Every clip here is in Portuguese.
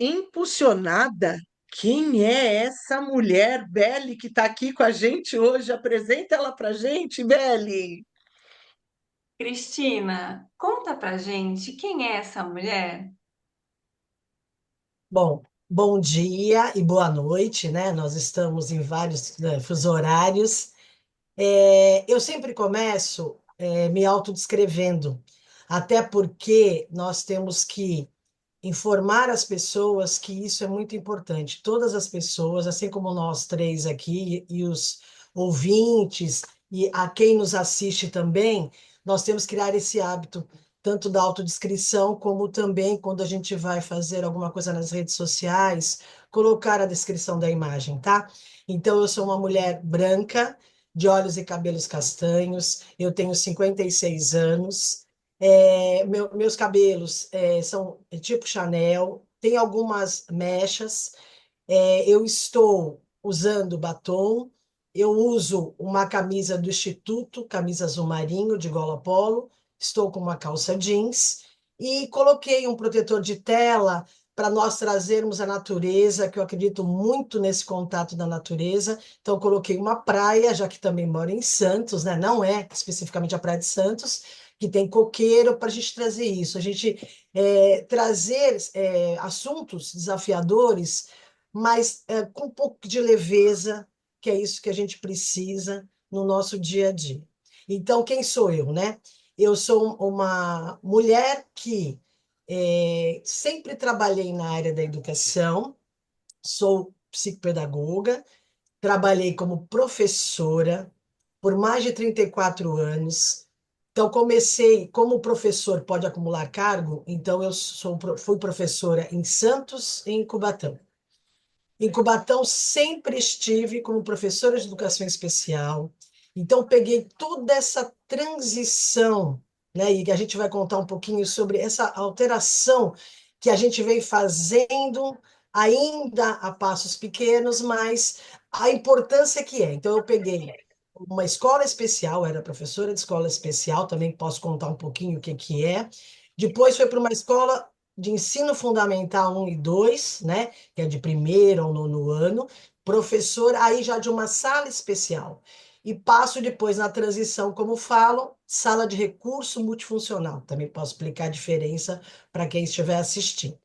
Impulsionada? Quem é essa mulher, Belle, que está aqui com a gente hoje? Apresenta ela para gente, Belle. Cristina, conta pra gente quem é essa mulher? Bom, bom dia e boa noite, né? Nós estamos em vários, fuso horários. Eu sempre começo, me autodescrevendo, até porque nós temos que informar as pessoas que isso é muito importante. Todas as pessoas, assim como nós três aqui e os ouvintes e a quem nos assiste também, nós temos que criar esse hábito, tanto da autodescrição, como também quando a gente vai fazer alguma coisa nas redes sociais, colocar a descrição da imagem, tá? Então, eu sou uma mulher branca, de olhos e cabelos castanhos, eu tenho 56 anos. Meus cabelos são tipo Chanel, tem algumas mechas. Eu estou usando batom, eu uso uma camisa do Instituto, camisa azul marinho de gola polo, estou com uma calça jeans e coloquei um protetor de tela para nós trazermos a natureza, que eu acredito muito nesse contato da natureza. Então, coloquei uma praia, já que também moro em Santos, né? Não é especificamente a Praia de Santos, que tem coqueiro, para a gente trazer isso. A gente trazer assuntos desafiadores, mas com um pouco de leveza, que é isso que a gente precisa no nosso dia a dia. Então, quem sou eu, né? Eu sou uma mulher que sempre trabalhei na área da educação, sou psicopedagoga, trabalhei como professora por mais de 34 anos. Então, comecei como professor, pode acumular cargo, então fui professora em Santos e em Cubatão. Em Cubatão, sempre estive como professora de educação especial. Então, peguei toda essa transição, né? E a gente vai contar um pouquinho sobre essa alteração que a gente vem fazendo, ainda a passos pequenos, mas a importância que é. Então, eu peguei uma escola especial, era professora de escola especial, também posso contar um pouquinho o que que é. Depois foi para uma escola de ensino fundamental 1 e 2, né? Que é de primeiro ao nono ano, professor aí já de uma sala especial. E passo depois na transição, como falo, sala de recurso multifuncional. Também posso explicar a diferença para quem estiver assistindo.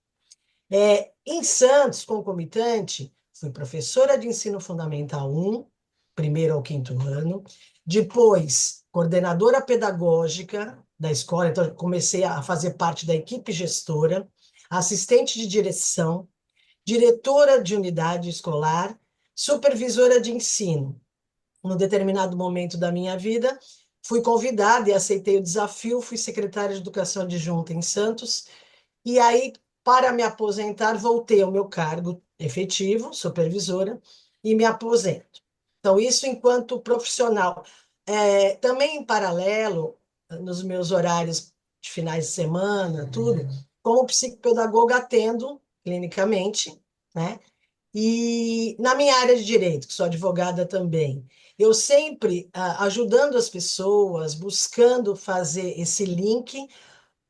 Em Santos, concomitante, fui professora de ensino fundamental 1, primeiro ao quinto ano, depois coordenadora pedagógica da escola, então comecei a fazer parte da equipe gestora, assistente de direção, diretora de unidade escolar, supervisora de ensino. Num determinado momento da minha vida, fui convidada e aceitei o desafio, fui secretária de Educação adjunta em Santos, e aí, para me aposentar, voltei ao meu cargo efetivo, supervisora, e me aposento. Então, isso enquanto profissional. Também em paralelo, nos meus horários de finais de semana, tudo, como psicopedagoga atendo clinicamente, né? E na minha área de direito, que sou advogada também, eu sempre ajudando as pessoas, buscando fazer esse link,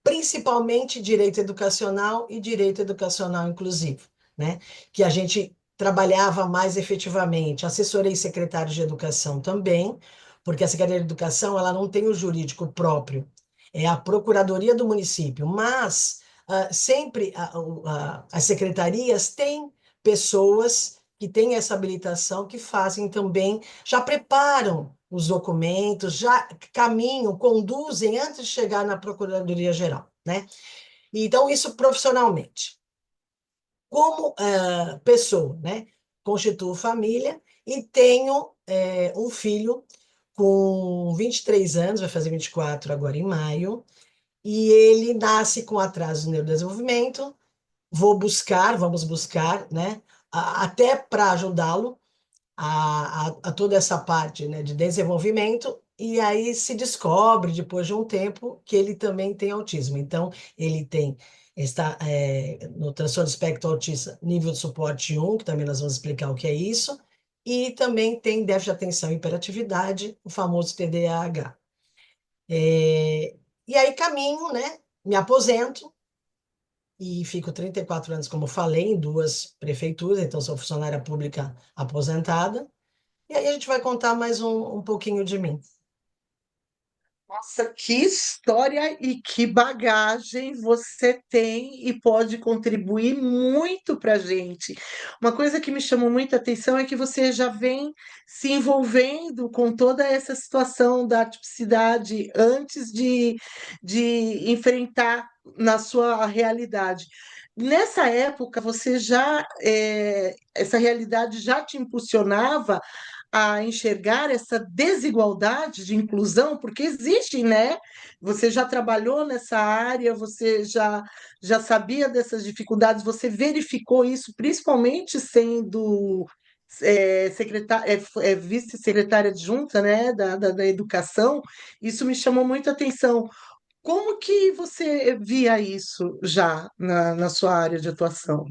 principalmente direito educacional e direito educacional inclusivo, né? Que a gente trabalhava mais efetivamente. Assessorei secretários de educação também, porque a Secretaria de Educação ela não tem o jurídico próprio, é a Procuradoria do município, mas sempre as secretarias têm pessoas que têm essa habilitação, que fazem também, já preparam os documentos, já caminham, conduzem antes de chegar na Procuradoria-Geral, né? Então, isso profissionalmente. Como pessoa, né? Constituo família e tenho um filho com 23 anos, vai fazer 24 agora em maio, e ele nasce com atraso no neurodesenvolvimento. Vamos buscar, né? Até para ajudá-lo a toda essa parte, né, de desenvolvimento, e aí se descobre, depois de um tempo, que ele também tem autismo. Então, ele está no transtorno do espectro autista nível de suporte 1, que também nós vamos explicar o que é isso, e também tem déficit de atenção e hiperatividade, o famoso TDAH. É, e aí caminho, né, me aposento, e fico 34 anos, como falei, em duas prefeituras, então sou funcionária pública aposentada. E aí a gente vai contar mais um pouquinho de mim. Nossa, que história e que bagagem você tem e pode contribuir muito para a gente. Uma coisa que me chamou muita atenção é que você já vem se envolvendo com toda essa situação da tipicidade antes de enfrentar na sua realidade. Nessa época, você já, essa realidade já te impulsionava a enxergar essa desigualdade de inclusão, porque existe, né? Você já trabalhou nessa área, você já sabia dessas dificuldades, você verificou isso, principalmente sendo vice-secretária adjunta, né, da educação, isso me chamou muito a atenção. Como que você via isso já na sua área de atuação?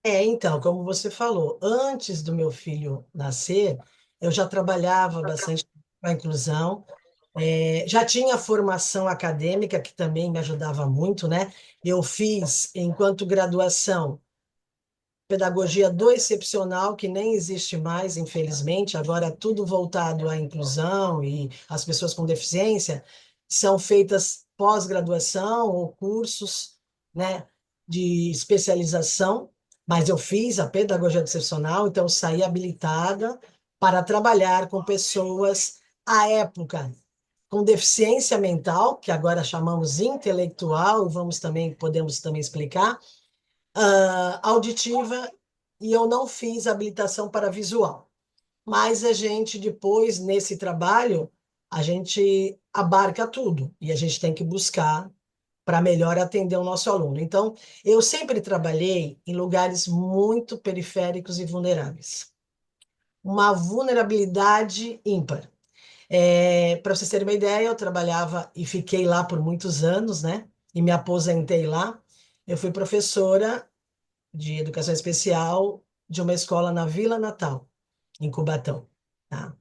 Então, como você falou, antes do meu filho nascer, eu já trabalhava bastante com a inclusão, já tinha formação acadêmica, que também me ajudava muito, né? Eu fiz, enquanto graduação, pedagogia do excepcional, que nem existe mais, infelizmente, agora é tudo voltado à inclusão e as pessoas com deficiência são feitas pós-graduação ou cursos, né, de especialização, mas eu fiz a pedagogia do excepcional, então saí habilitada para trabalhar com pessoas à época com deficiência mental, que agora chamamos intelectual, podemos também explicar, auditiva, e eu não fiz habilitação para visual. Mas a gente, depois, nesse trabalho, a gente abarca tudo e a gente tem que buscar para melhor atender o nosso aluno. Então, eu sempre trabalhei em lugares muito periféricos e vulneráveis. Uma vulnerabilidade ímpar. Para vocês terem uma ideia, eu trabalhava e fiquei lá por muitos anos, né? E me aposentei lá. Eu fui professora de educação especial de uma escola na Vila Natal, em Cubatão, tá?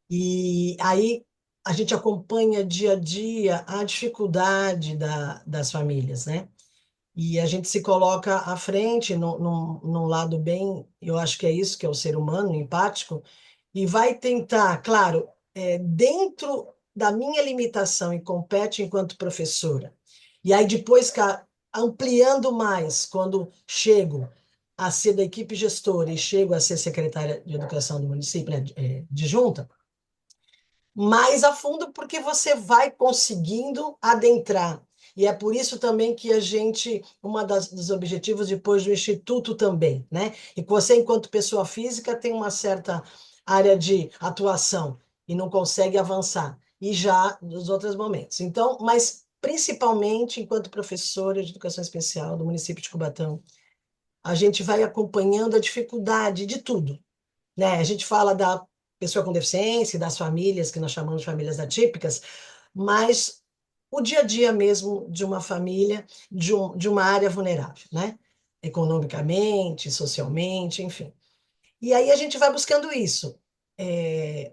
E aí a gente acompanha dia a dia a dificuldade das famílias, né? E a gente se coloca à frente, num lado bem, eu acho que é isso que é o ser humano, empático, e vai tentar, claro, dentro da minha limitação e compete enquanto professora. E aí depois, ampliando mais, quando chego a ser da equipe gestora e chego a ser secretária de educação do município, né, de junta, mais a fundo, porque você vai conseguindo adentrar. E é por isso também que a gente, dos objetivos depois do Instituto também, né? E que você, enquanto pessoa física, tem uma certa área de atuação e não consegue avançar. E já nos outros momentos. Então, mas principalmente enquanto professora de educação especial do município de Cubatão, a gente vai acompanhando a dificuldade de tudo, né? A gente fala da pessoa com deficiência, das famílias, que nós chamamos de famílias atípicas, mas o dia a dia mesmo de uma família, de uma área vulnerável, né? Economicamente, socialmente, enfim. E aí a gente vai buscando isso,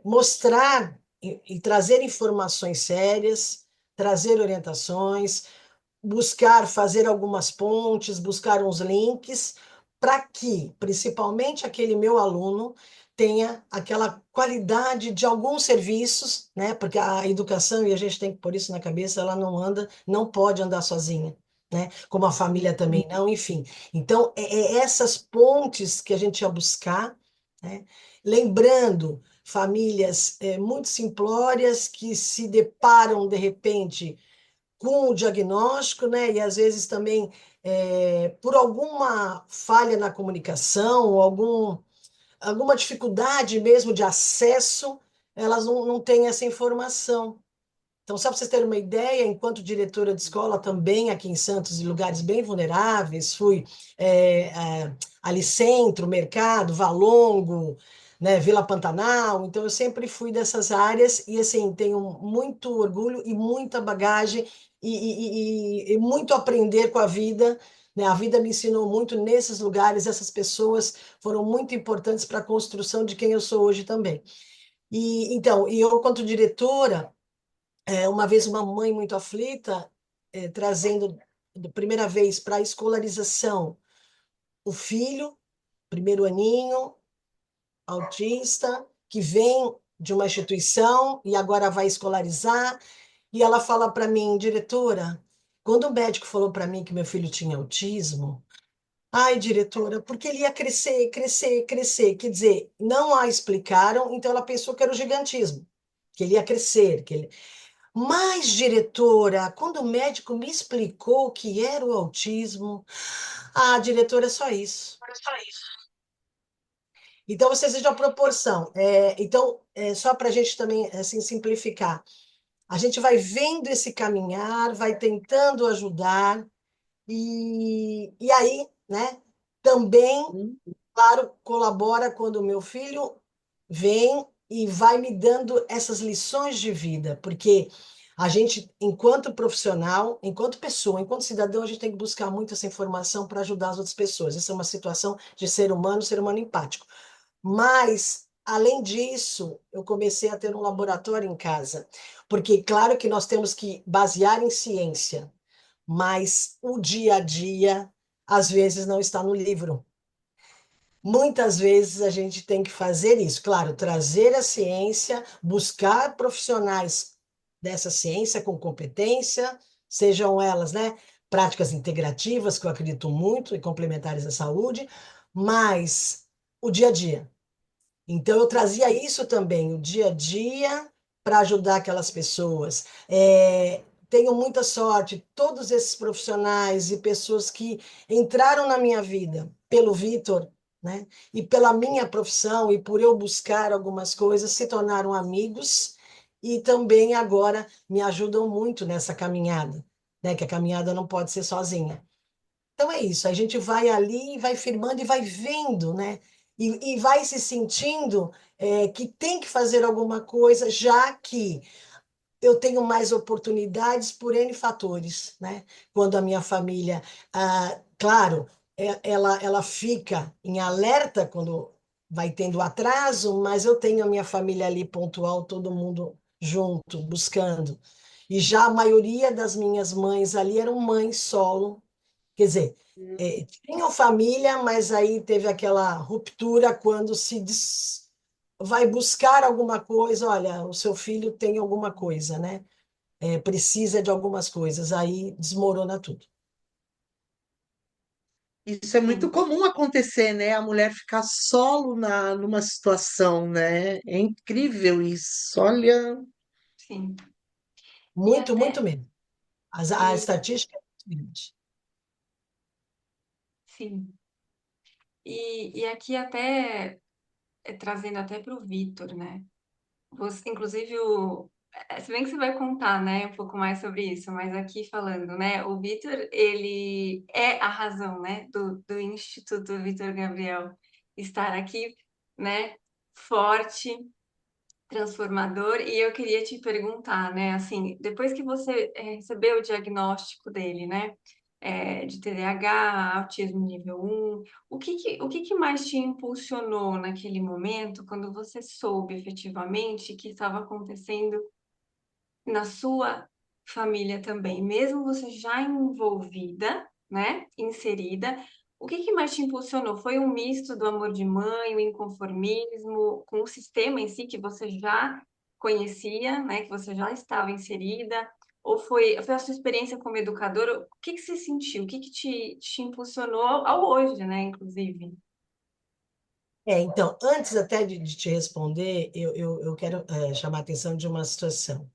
mostrar e trazer informações sérias, trazer orientações, buscar fazer algumas pontes, buscar uns links, para que, principalmente, aquele meu aluno tenha aquela qualidade de alguns serviços, né? Porque a educação, e a gente tem que pôr isso na cabeça, ela não anda, não pode andar sozinha, né? Como a família também não, enfim. Então, é essas pontes que a gente ia buscar, né? Lembrando famílias muito simplórias que se deparam, de repente, com o diagnóstico, né? E às vezes também por alguma falha na comunicação, ou alguma dificuldade mesmo de acesso, elas não têm essa informação. Então, só para vocês terem uma ideia, enquanto diretora de escola também aqui em Santos, em lugares bem vulneráveis, fui ali Centro, Mercado, Valongo, né, Vila Pantanal, então eu sempre fui dessas áreas e assim, tenho muito orgulho e muita bagagem e muito aprender com a vida, né? A vida me ensinou muito nesses lugares, essas pessoas foram muito importantes para a construção de quem eu sou hoje também. E então, e eu, quanto diretora, uma vez uma mãe muito aflita, trazendo primeira vez para a escolarização, o filho, primeiro aninho, autista, que vem de uma instituição e agora vai escolarizar. E ela fala para mim, diretora, quando o médico falou para mim que meu filho tinha autismo, ai, diretora, porque ele ia crescer, crescer, crescer. Quer dizer, não a explicaram, então ela pensou que era o gigantismo, que ele ia crescer, que ele... Mas, diretora, quando o médico me explicou o que era o autismo, ah, diretora, é só isso. Então, você seja a proporção. Então, só para a gente também assim, simplificar, a gente vai vendo esse caminhar, vai tentando ajudar, e aí, né, também, Hum. claro, colabora quando o meu filho vem e vai me dando essas lições de vida, porque a gente, enquanto profissional, enquanto pessoa, enquanto cidadão, a gente tem que buscar muito essa informação para ajudar as outras pessoas. Essa é uma situação de ser humano empático. Mas, além disso, eu comecei a ter um laboratório em casa, porque, claro que nós temos que basear em ciência, mas o dia a dia, às vezes, não está no livro. Muitas vezes a gente tem que fazer isso, claro, trazer a ciência, buscar profissionais dessa ciência com competência, sejam elas, né, práticas integrativas, que eu acredito muito, e complementares à saúde, mas o dia a dia. Então, eu trazia isso também, o dia a dia, para ajudar aquelas pessoas. Tenho muita sorte, todos esses profissionais e pessoas que entraram na minha vida pelo Vitor, né? E pela minha profissão e por eu buscar algumas coisas, se tornaram amigos e também agora me ajudam muito nessa caminhada, né? Que a caminhada não pode ser sozinha. Então é isso, a gente vai ali, vai firmando e vai vendo, né? E vai se sentindo que tem que fazer alguma coisa, já que eu tenho mais oportunidades por N fatores, né? Quando a minha família, claro, ela fica em alerta quando vai tendo atraso, mas eu tenho a minha família ali pontual, todo mundo junto, buscando. E já a maioria das minhas mães ali eram mães solo. Quer dizer, tinham família, mas aí teve aquela ruptura quando vai buscar alguma coisa. Olha, o seu filho tem alguma coisa, né? Precisa de algumas coisas, aí desmorona tudo. Isso é muito Sim, comum acontecer, né? A mulher ficar solo numa situação, né? É incrível isso. Olha, sim. E Muito, muito até, mesmo. A e, estatística é muito grande. sim. E aqui até, trazendo até para o Vitor, né? Você, inclusive, se bem que você vai contar, né, um pouco mais sobre isso, mas aqui falando, né, o Vitor, ele é a razão, né, do Instituto Vitor Gabriel estar aqui, né, forte, transformador, e eu queria te perguntar, né, assim, depois que você recebeu o diagnóstico dele, né, de TDAH, autismo nível 1, o que que mais te impulsionou naquele momento, quando você soube efetivamente que estava acontecendo na sua família também, mesmo você já envolvida, né, inserida, o que que mais te impulsionou? Foi um misto do amor de mãe, o inconformismo com o sistema em si que você já conhecia, né, que você já estava inserida? Ou foi a sua experiência como educadora? O que que você sentiu? O que que te impulsionou ao hoje, né, inclusive? Então, antes até de te responder, eu quero chamar a atenção de uma situação.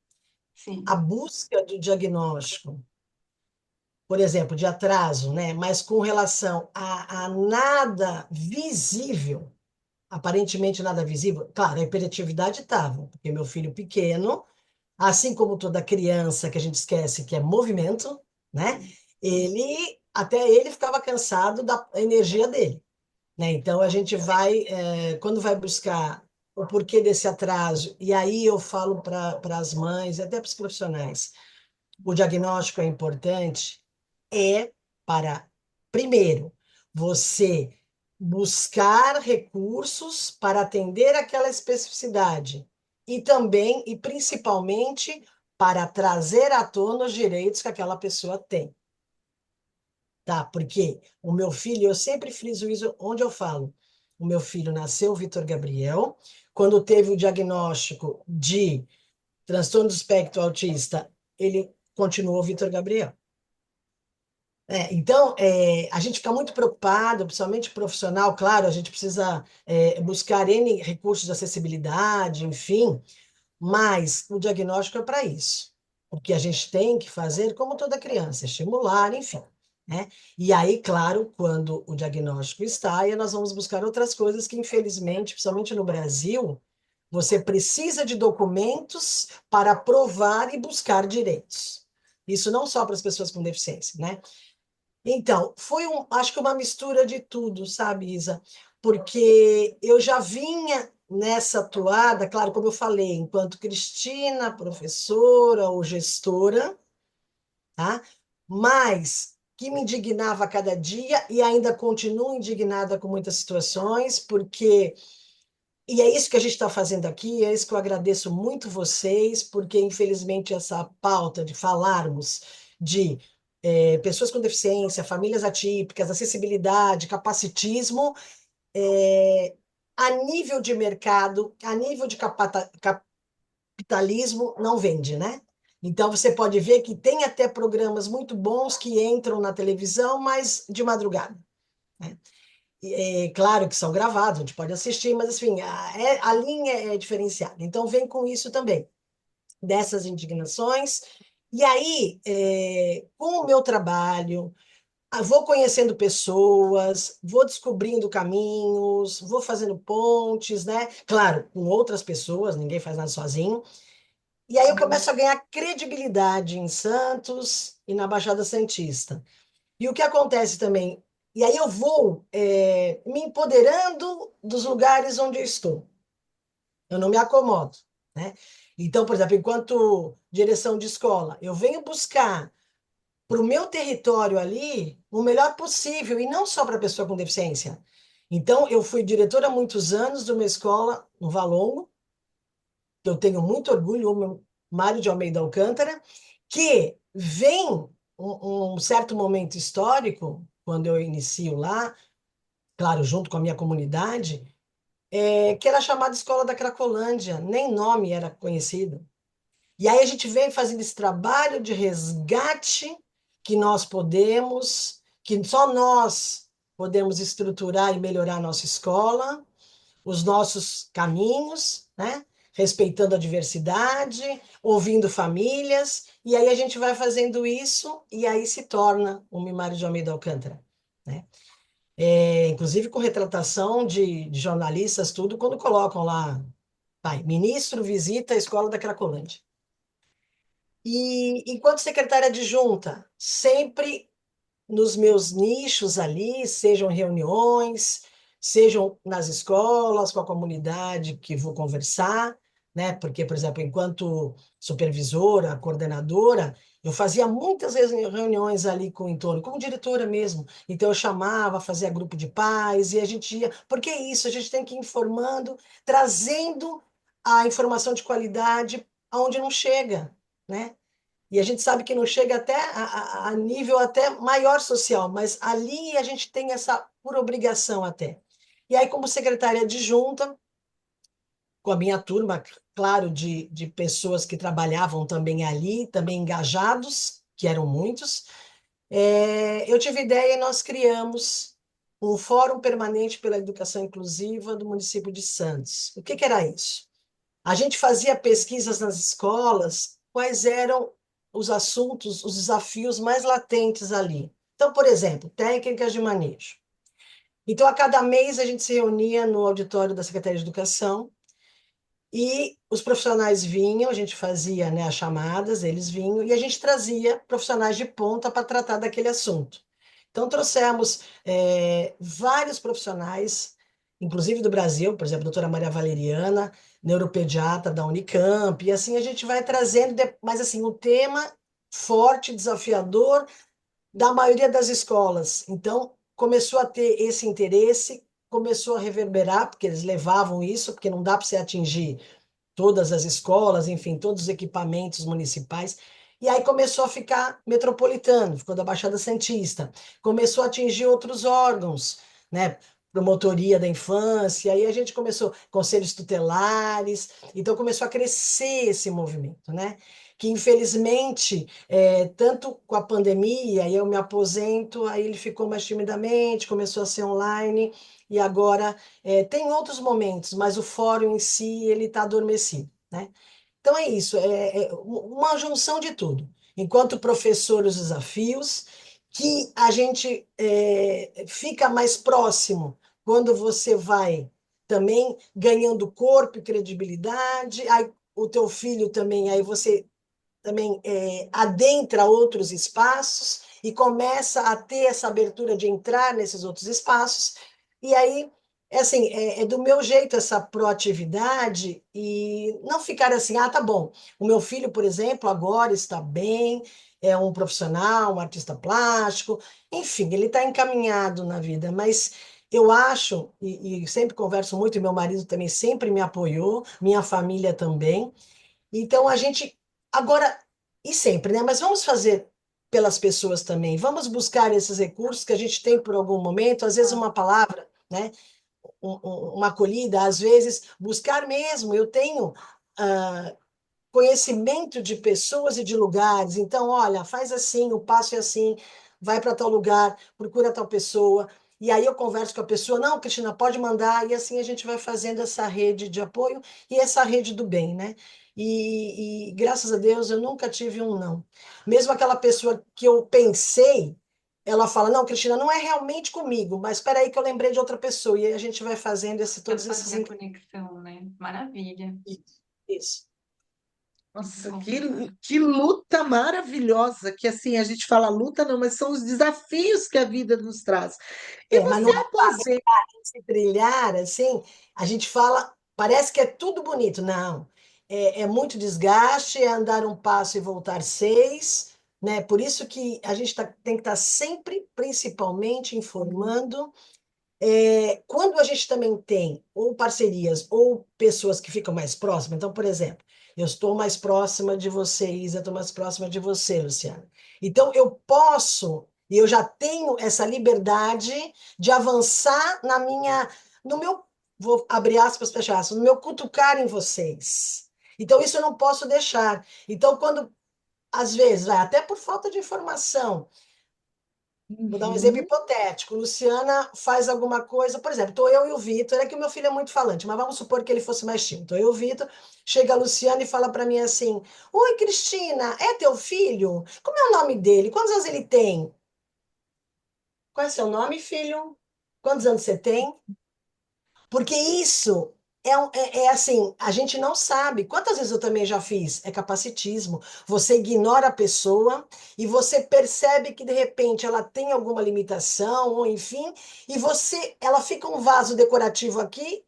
A Sim, busca do diagnóstico, por exemplo, de atraso, né? Mas com relação a nada visível, aparentemente nada visível, claro, a hiperatividade estava, porque meu filho pequeno, assim como toda criança que a gente esquece que é movimento, né? sim, Até ele ficava cansado da energia dele, né? Então a gente vai, quando vai buscar o porquê desse atraso, e aí eu falo para as mães, até para os profissionais, o diagnóstico é importante, para, primeiro, você buscar recursos para atender aquela especificidade e também, e principalmente, para trazer à tona os direitos que aquela pessoa tem. tá? Porque o meu filho, eu sempre friso isso onde eu falo. O meu filho nasceu Vitor Gabriel, quando teve o diagnóstico de transtorno do espectro autista, ele continuou Vitor Gabriel. Então, a gente fica muito preocupado, principalmente profissional, claro, a gente precisa buscar N recursos de acessibilidade, enfim, mas o diagnóstico é para isso. O que a gente tem que fazer, como toda criança, estimular, enfim, né? E aí, claro, quando o diagnóstico está, aí nós vamos buscar outras coisas que, infelizmente, principalmente no Brasil, você precisa de documentos para provar e buscar direitos. Isso não só para as pessoas com deficiência, né? Então, acho que uma mistura de tudo, sabe, Isa? Porque eu já vinha nessa toada, claro, como eu falei, enquanto Cristina, professora ou gestora, tá? Mas que me indignava a cada dia e ainda continuo indignada com muitas situações, porque e é isso que a gente está fazendo aqui, é isso que eu agradeço muito vocês, porque infelizmente essa pauta de falarmos de pessoas com deficiência, famílias atípicas, acessibilidade, capacitismo, é, a nível de mercado, a nível de capitalismo, não vende, né? Então você pode ver que tem até programas muito bons que entram na televisão, mas de madrugada, né? Claro que são gravados, a gente pode assistir, mas assim, a linha é diferenciada. Então, vem com isso também, dessas indignações. E aí, com o meu trabalho, vou conhecendo pessoas, vou descobrindo caminhos, vou fazendo pontes, né? Claro, com outras pessoas, ninguém faz nada sozinho. E aí eu começo a ganhar credibilidade em Santos e na Baixada Santista. E o que acontece também? E aí eu vou me empoderando dos lugares onde eu estou. Eu não me acomodo, né? Então, por exemplo, enquanto direção de escola, eu venho buscar para o meu território ali o melhor possível, e não só para pessoa com deficiência. Então, eu fui diretora há muitos anos de uma escola no Valongo, que eu tenho muito orgulho, o Mário de Almeida Alcântara, que vem um certo momento histórico, quando eu inicio lá, claro, junto com a minha comunidade, que era chamada Escola da Cracolândia, nem nome era conhecido. E aí a gente vem fazendo esse trabalho de resgate que nós podemos, que só nós podemos estruturar e melhorar a nossa escola, os nossos caminhos, né? Respeitando a diversidade, ouvindo famílias, e aí a gente vai fazendo isso, e aí se torna o Mimário de Almeida Alcântara, né? Inclusive com retratação de jornalistas, tudo, quando colocam lá, vai, ministro visita a escola da Cracolândia. E enquanto secretária adjunta, sempre nos meus nichos ali, sejam reuniões, sejam nas escolas, com a comunidade que vou conversar, né? Porque, por exemplo, enquanto supervisora, coordenadora, eu fazia muitas vezes reuniões ali com o entorno, como diretora mesmo. Então, eu chamava, fazia grupo de pais, e a gente ia. Porque é isso, a gente tem que ir informando, trazendo a informação de qualidade aonde não chega, né? E a gente sabe que não chega até a nível até maior social, mas ali a gente tem essa por obrigação até. E aí, como secretária adjunta, com a minha turma, claro, de pessoas que trabalhavam também ali, também engajados, que eram muitos, eu tive ideia e nós criamos um Fórum Permanente pela Educação Inclusiva do município de Santos. O que que era isso? A gente fazia pesquisas nas escolas, quais eram os assuntos, os desafios mais latentes ali. Então, por exemplo, técnicas de manejo. Então, a cada mês a gente se reunia no auditório da Secretaria de Educação e os profissionais vinham, a gente fazia, né, as chamadas, eles vinham e a gente trazia profissionais de ponta para tratar daquele assunto. Então, trouxemos vários profissionais, inclusive do Brasil, por exemplo, a doutora Maria Valeriana, neuropediatra da Unicamp, e assim a gente vai trazendo, mas assim, o tema forte, desafiador da maioria das escolas. Então, começou a ter esse interesse, começou a reverberar, porque eles levavam isso, porque não dá para você atingir todas as escolas, enfim, todos os equipamentos municipais. E aí começou a ficar metropolitano, ficou da Baixada Santista, começou a atingir outros órgãos, né? Promotoria da infância, aí a gente começou, conselhos tutelares, então começou a crescer esse movimento, né? Que infelizmente, tanto com a pandemia, aí eu me aposento, aí ele ficou mais timidamente, começou a ser online, e agora tem outros momentos, mas o fórum em si, ele está adormecido, né? Então é isso, é uma junção de tudo. Enquanto professor, os desafios, que a gente fica mais próximo quando você vai também ganhando corpo e credibilidade, aí o teu filho também, aí você também adentra outros espaços e começa a ter essa abertura de entrar nesses outros espaços. E aí, assim, é do meu jeito essa proatividade e não ficar assim, ah, tá bom. O meu filho, por exemplo, agora está bem, é um profissional, um artista plástico, enfim, ele está encaminhado na vida, mas eu acho, e sempre converso muito, e meu marido também sempre me apoiou, minha família também, então a gente agora e sempre, né? Mas vamos fazer pelas pessoas também. Vamos buscar esses recursos que a gente tem por algum momento, às vezes uma palavra, né? Uma acolhida, às vezes buscar mesmo. Eu tenho ah, conhecimento de pessoas e de lugares. Então, olha, faz assim, o passo é assim, vai para tal lugar, procura tal pessoa. E aí eu converso com a pessoa, não, Cristina, pode mandar, e assim a gente vai fazendo essa rede de apoio e essa rede do bem, né? E graças a Deus eu nunca tive um não. Mesmo aquela pessoa que eu pensei, ela fala, não, Cristina, não é realmente comigo, mas espera aí que eu lembrei de outra pessoa. E aí a gente vai fazendo Para todos esses... fazer a conexão, né? Maravilha. Isso. Muito Nossa, bom. que luta maravilhosa, que assim, a gente fala luta não, mas são os desafios que a vida nos traz. E Mas você não é aposenta, esse trilhar, assim, a gente fala, parece que é tudo bonito. Não. É muito desgaste, é andar um passo e voltar seis, né? Por isso que a gente tem que estar sempre, principalmente, informando quando a gente também tem ou parcerias ou pessoas que ficam mais próximas, então, por exemplo, eu estou mais próxima de você, Isa, eu estou mais próxima de você, Luciana. Então, eu posso, e eu já tenho essa liberdade de avançar no meu, vou abrir aspas, fechar aspas, no meu cutucar em vocês. Então, isso eu não posso deixar. Então, quando, às vezes, até por falta de informação, vou dar um exemplo uhum, hipotético. Luciana faz alguma coisa, por exemplo, estou eu e o Vitor, é que o meu filho é muito falante, mas vamos supor que ele fosse mais tímido. Estou eu e o Vitor, chega a Luciana e fala para mim assim: Oi, Cristina, é teu filho? Como é o nome dele? Quantos anos ele tem? Qual é seu nome, filho? Quantos anos você tem? Porque isso é assim, a gente não sabe. Quantas vezes eu também já fiz? É capacitismo. Você ignora a pessoa e você percebe que de repente ela tem alguma limitação, ou enfim, e ela fica um vaso decorativo aqui.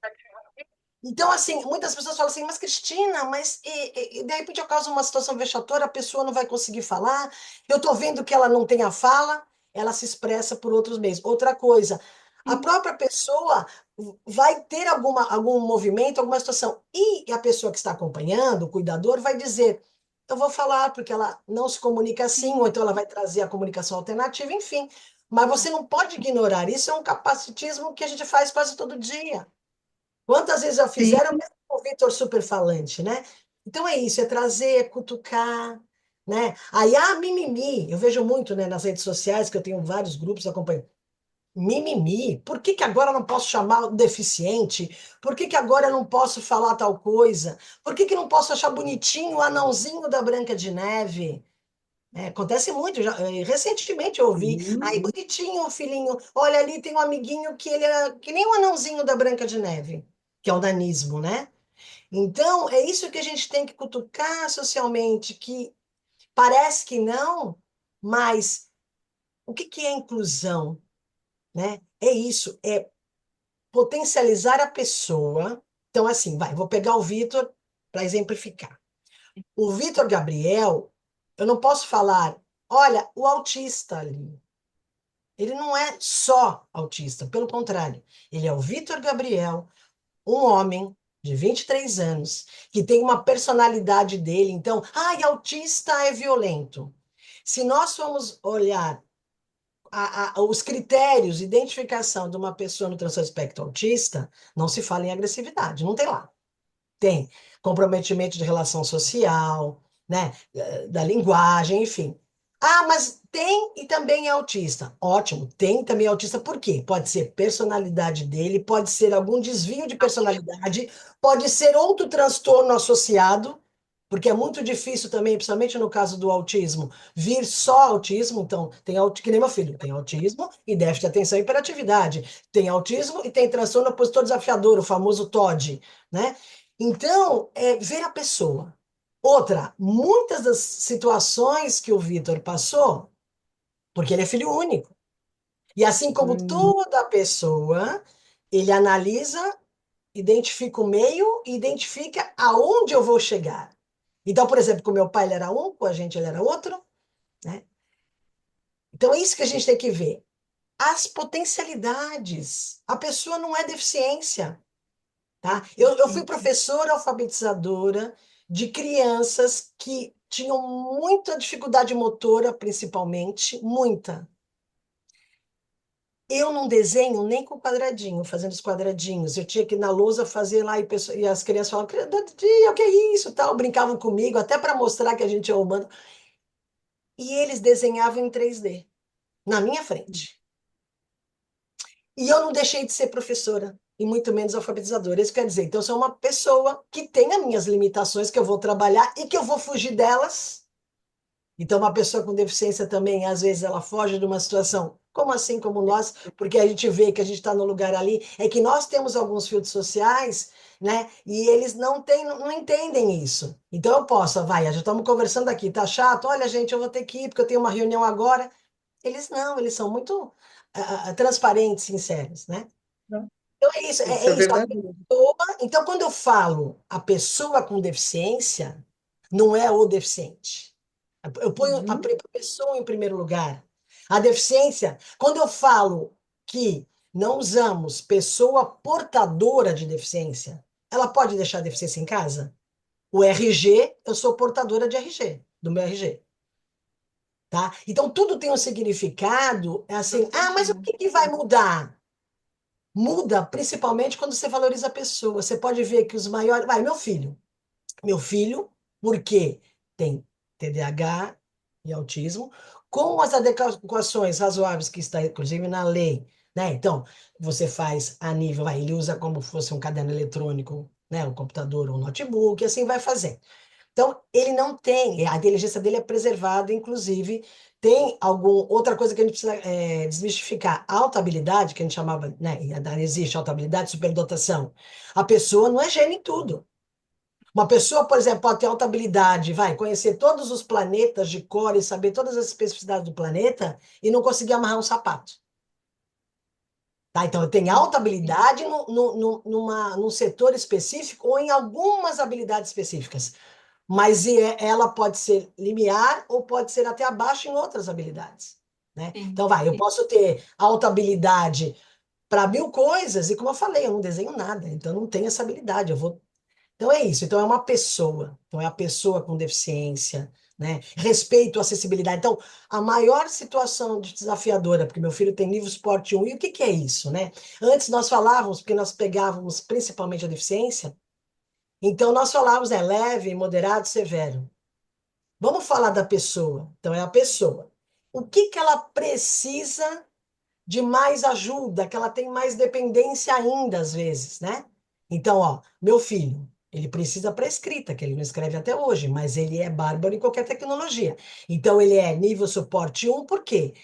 Então, assim, muitas pessoas falam assim, mas Cristina, mas de repente eu causo uma situação vexatória, a pessoa não vai conseguir falar, eu estou vendo que ela não tem a fala, ela se expressa por outros meios. Outra coisa, a própria pessoa vai ter algum movimento, alguma situação, e a pessoa que está acompanhando, o cuidador, vai dizer, eu vou falar, porque ela não se comunica assim, ou então ela vai trazer a comunicação alternativa, enfim. Mas você não pode ignorar, isso é um capacitismo que a gente faz quase todo dia. Quantas vezes já sim, fizeram, mesmo com o Vitor super falante, né? Então é isso, é trazer, é cutucar, né? Aí, mimimi, eu vejo muito, né, nas redes sociais, que eu tenho vários grupos, acompanho. Mimimi, por que que agora eu não posso chamar o deficiente? Por que que agora eu não posso falar tal coisa? Por que que não posso achar bonitinho o anãozinho da Branca de Neve? Acontece muito, recentemente eu ouvi, ai, sim, bonitinho o filhinho, olha ali tem um amiguinho que ele é que nem o anãozinho da Branca de Neve, que é o nanismo, né? Então, é isso que a gente tem que cutucar socialmente, que parece que não, mas o que que é inclusão, né? É isso, é potencializar a pessoa. Então, assim, vou pegar o Vitor para exemplificar. O Vitor Gabriel, eu não posso falar, olha, o autista ali. Ele não é só autista, pelo contrário, ele é o Vitor Gabriel, um homem, de 23 anos, que tem uma personalidade dele. Então, e autista é violento. Se nós formos olhar os critérios de identificação de uma pessoa no transtorno espectro autista, não se fala em agressividade, não tem lá. Tem comprometimento de relação social, né, da linguagem, enfim. Mas tem e também é autista. Ótimo, tem também autista, por quê? Pode ser personalidade dele, pode ser algum desvio de personalidade, pode ser outro transtorno associado, porque é muito difícil também, principalmente no caso do autismo, vir só autismo. Então, que nem meu filho, tem autismo e déficit de atenção e hiperatividade, tem autismo e tem transtorno opositor desafiador, o famoso TOD, né? Então, ver a pessoa. Outra, muitas das situações que o Vitor passou, porque ele é filho único. E assim como Hum, toda pessoa, ele analisa, identifica o meio e identifica aonde eu vou chegar. Então, por exemplo, com meu pai ele era um, com a gente ele era outro, né? Então é isso que a gente tem que ver. As potencialidades. A pessoa não é deficiência. Tá? Eu fui professora alfabetizadora de crianças que tinham muita dificuldade motora, principalmente, muita. Eu não desenho nem com quadradinho, fazendo os quadradinhos. Eu tinha que ir na lousa fazer lá e as crianças falavam, o que é isso? Tal, brincavam comigo, até para mostrar que a gente é humano. E eles desenhavam em 3D, na minha frente. E eu não deixei de ser professora, e muito menos alfabetizadora. Isso quer dizer, então, eu sou uma pessoa que tem as minhas limitações, que eu vou trabalhar e que eu vou fugir delas. Então, uma pessoa com deficiência também, às vezes, ela foge de uma situação, como assim, como nós, porque a gente vê que a gente está no lugar ali, é que nós temos alguns filtros sociais, né? E eles não têm, não entendem isso. Então, eu posso, vai, já estamos conversando aqui, tá chato? Olha, gente, eu vou ter que ir, porque eu tenho uma reunião agora. Eles não, eles são muito transparentes, sinceros, né? Então é isso, isso é isso. verdadeiro. Então, quando eu falo a pessoa com deficiência, não é o deficiente. Eu ponho a Uhum. pessoa em primeiro lugar. A deficiência, quando eu falo que não usamos pessoa portadora de deficiência, ela pode deixar a deficiência em casa? O RG, eu sou portadora de RG, do meu RG. Tá? Então, tudo tem um significado, é assim, mas o que que vai mudar? Muda principalmente quando você valoriza a pessoa. Você pode ver que os maiores. Vai, meu filho, porque tem TDAH e autismo, com as adequações razoáveis que está, inclusive, na lei, né? Então, você faz a nível, ele usa como fosse um caderno eletrônico, né? Um computador ou um notebook, e assim vai fazendo. Então, ele não tem, a inteligência dele é preservada, inclusive, tem outra coisa que a gente precisa desmistificar. A alta habilidade, que a gente chamava, né, e ainda existe alta habilidade, superdotação. A pessoa não é gênio em tudo. Uma pessoa, por exemplo, pode ter alta habilidade, vai conhecer todos os planetas de cor e saber todas as especificidades do planeta e não conseguir amarrar um sapato. Tá? Então, tem alta habilidade num setor específico ou em algumas habilidades específicas. Mas ela pode ser limiar ou pode ser até abaixo em outras habilidades, né? Sim, Então, eu posso ter alta habilidade para 1000 coisas e, como eu falei, eu não desenho nada, então eu não tenho essa habilidade. Então é isso. Então é uma pessoa. Então é a pessoa com deficiência, né? Respeito, acessibilidade. Então, a maior situação desafiadora, porque meu filho tem nível Suporte 1, e o que que é isso, né? Antes nós falávamos, porque nós pegávamos principalmente a deficiência, então nós falávamos, leve, moderado, severo. Vamos falar da pessoa. Então, é a pessoa. O que que ela precisa de mais ajuda, que ela tem mais dependência ainda, às vezes, né? Então, meu filho, ele precisa para escrita, que ele não escreve até hoje, mas ele é bárbaro em qualquer tecnologia. Então, ele é nível suporte 1, por quê?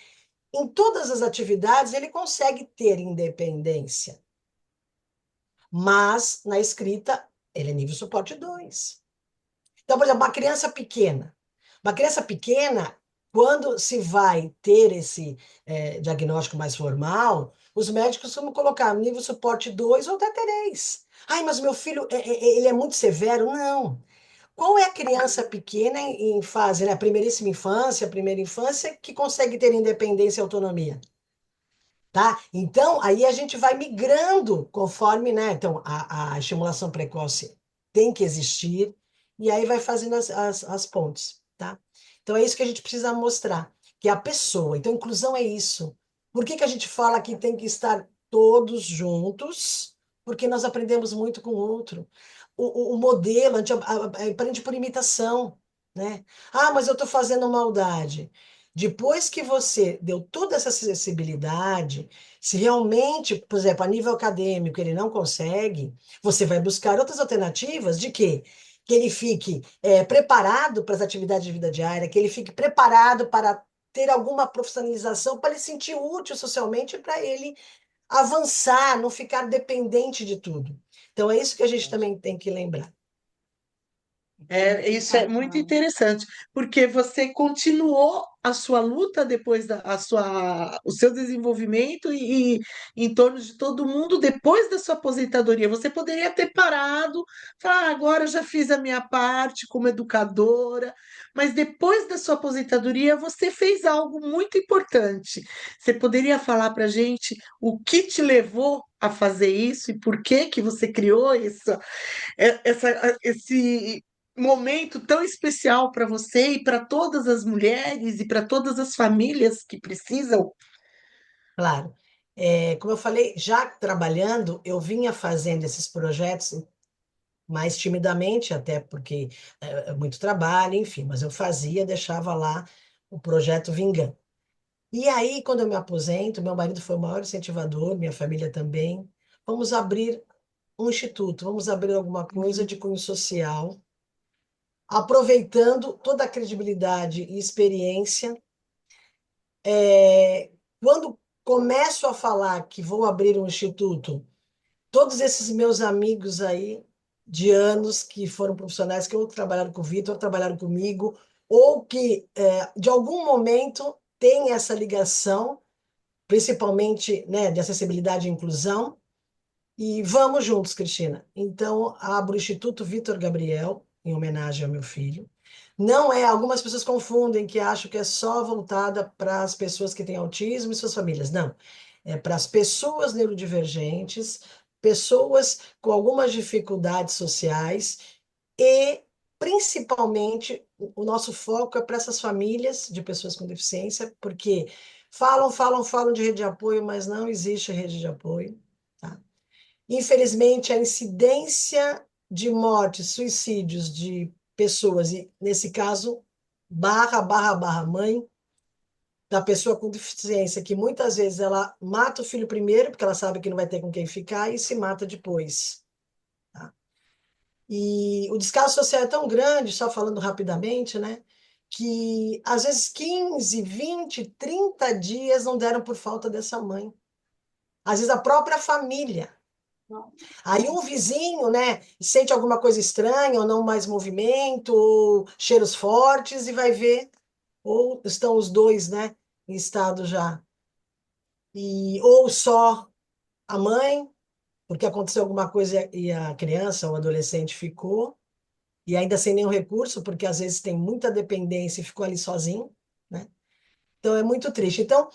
Em todas as atividades, ele consegue ter independência, mas na escrita, ele é nível suporte 2. Então, por exemplo, uma criança pequena, quando se vai ter esse diagnóstico mais formal, os médicos vão colocar nível suporte 2 ou até 3. Ai, mas meu filho, ele é muito severo? Não. Qual é a criança pequena em fase, né, primeiríssima infância, primeira infância, que consegue ter independência e autonomia? tá? Então, aí a gente vai migrando conforme, né? Então, a estimulação precoce tem que existir, e aí vai fazendo as pontes, tá? Então, é isso que a gente precisa mostrar, que é a pessoa. Então, inclusão é isso. Por que que a gente fala que tem que estar todos juntos? Porque nós aprendemos muito com o outro. O modelo, aprende por imitação, né? Ah, mas eu estou fazendo maldade. Depois que você deu toda essa acessibilidade, se realmente, por exemplo, a nível acadêmico ele não consegue, você vai buscar outras alternativas de quê? Que ele fique preparado para as atividades de vida diária, que ele fique preparado para ter alguma profissionalização, para ele se sentir útil socialmente, para ele avançar, não ficar dependente de tudo. Então, é isso que a gente também tem que lembrar. Isso é muito interessante, porque você continuou a sua luta depois o seu desenvolvimento e em torno de todo mundo depois da sua aposentadoria. Você poderia ter parado, falar, agora eu já fiz a minha parte como educadora, mas depois da sua aposentadoria você fez algo muito importante. Você poderia falar para a gente o que te levou a fazer isso e por que que você criou esse momento tão especial para você e para todas as mulheres e para todas as famílias que precisam. Claro. Como eu falei, já trabalhando, eu vinha fazendo esses projetos mais timidamente, até porque é muito trabalho, enfim, mas eu fazia, deixava lá o projeto vingando. E aí, quando eu me aposento, meu marido foi o maior incentivador, minha família também. Vamos abrir um instituto, vamos abrir alguma coisa de cunho social, aproveitando toda a credibilidade e experiência. Quando começo a falar que vou abrir um instituto, todos esses meus amigos aí de anos que foram profissionais que ou trabalharam com o Vitor, ou trabalharam comigo, ou que de algum momento têm essa ligação, principalmente, né, de acessibilidade e inclusão, e vamos juntos, Cristina. Então, abro o Instituto Vitor Gabriel, em homenagem ao meu filho. Não é, algumas pessoas confundem que acham que é só voltada para as pessoas que têm autismo e suas famílias. Não. É para as pessoas neurodivergentes, pessoas com algumas dificuldades sociais e, principalmente, o nosso foco é para essas famílias de pessoas com deficiência, porque falam, falam, falam de rede de apoio, mas não existe rede de apoio. Tá? Infelizmente, a incidência de mortes, suicídios de pessoas, e nesse caso, mãe da pessoa com deficiência, que muitas vezes ela mata o filho primeiro, porque ela sabe que não vai ter com quem ficar, e se mata depois. Tá? E o descaso social é tão grande, só falando rapidamente, né? Que às vezes 15, 20, 30 dias não deram por falta dessa mãe. Às vezes a própria família. Aí um vizinho, né, sente alguma coisa estranha, ou não mais movimento, ou cheiros fortes, e vai ver, ou estão os dois, né, em estado já. Ou só a mãe, porque aconteceu alguma coisa e a criança ou adolescente ficou, e ainda sem nenhum recurso, porque às vezes tem muita dependência e ficou ali sozinho, né? Então é muito triste. Então,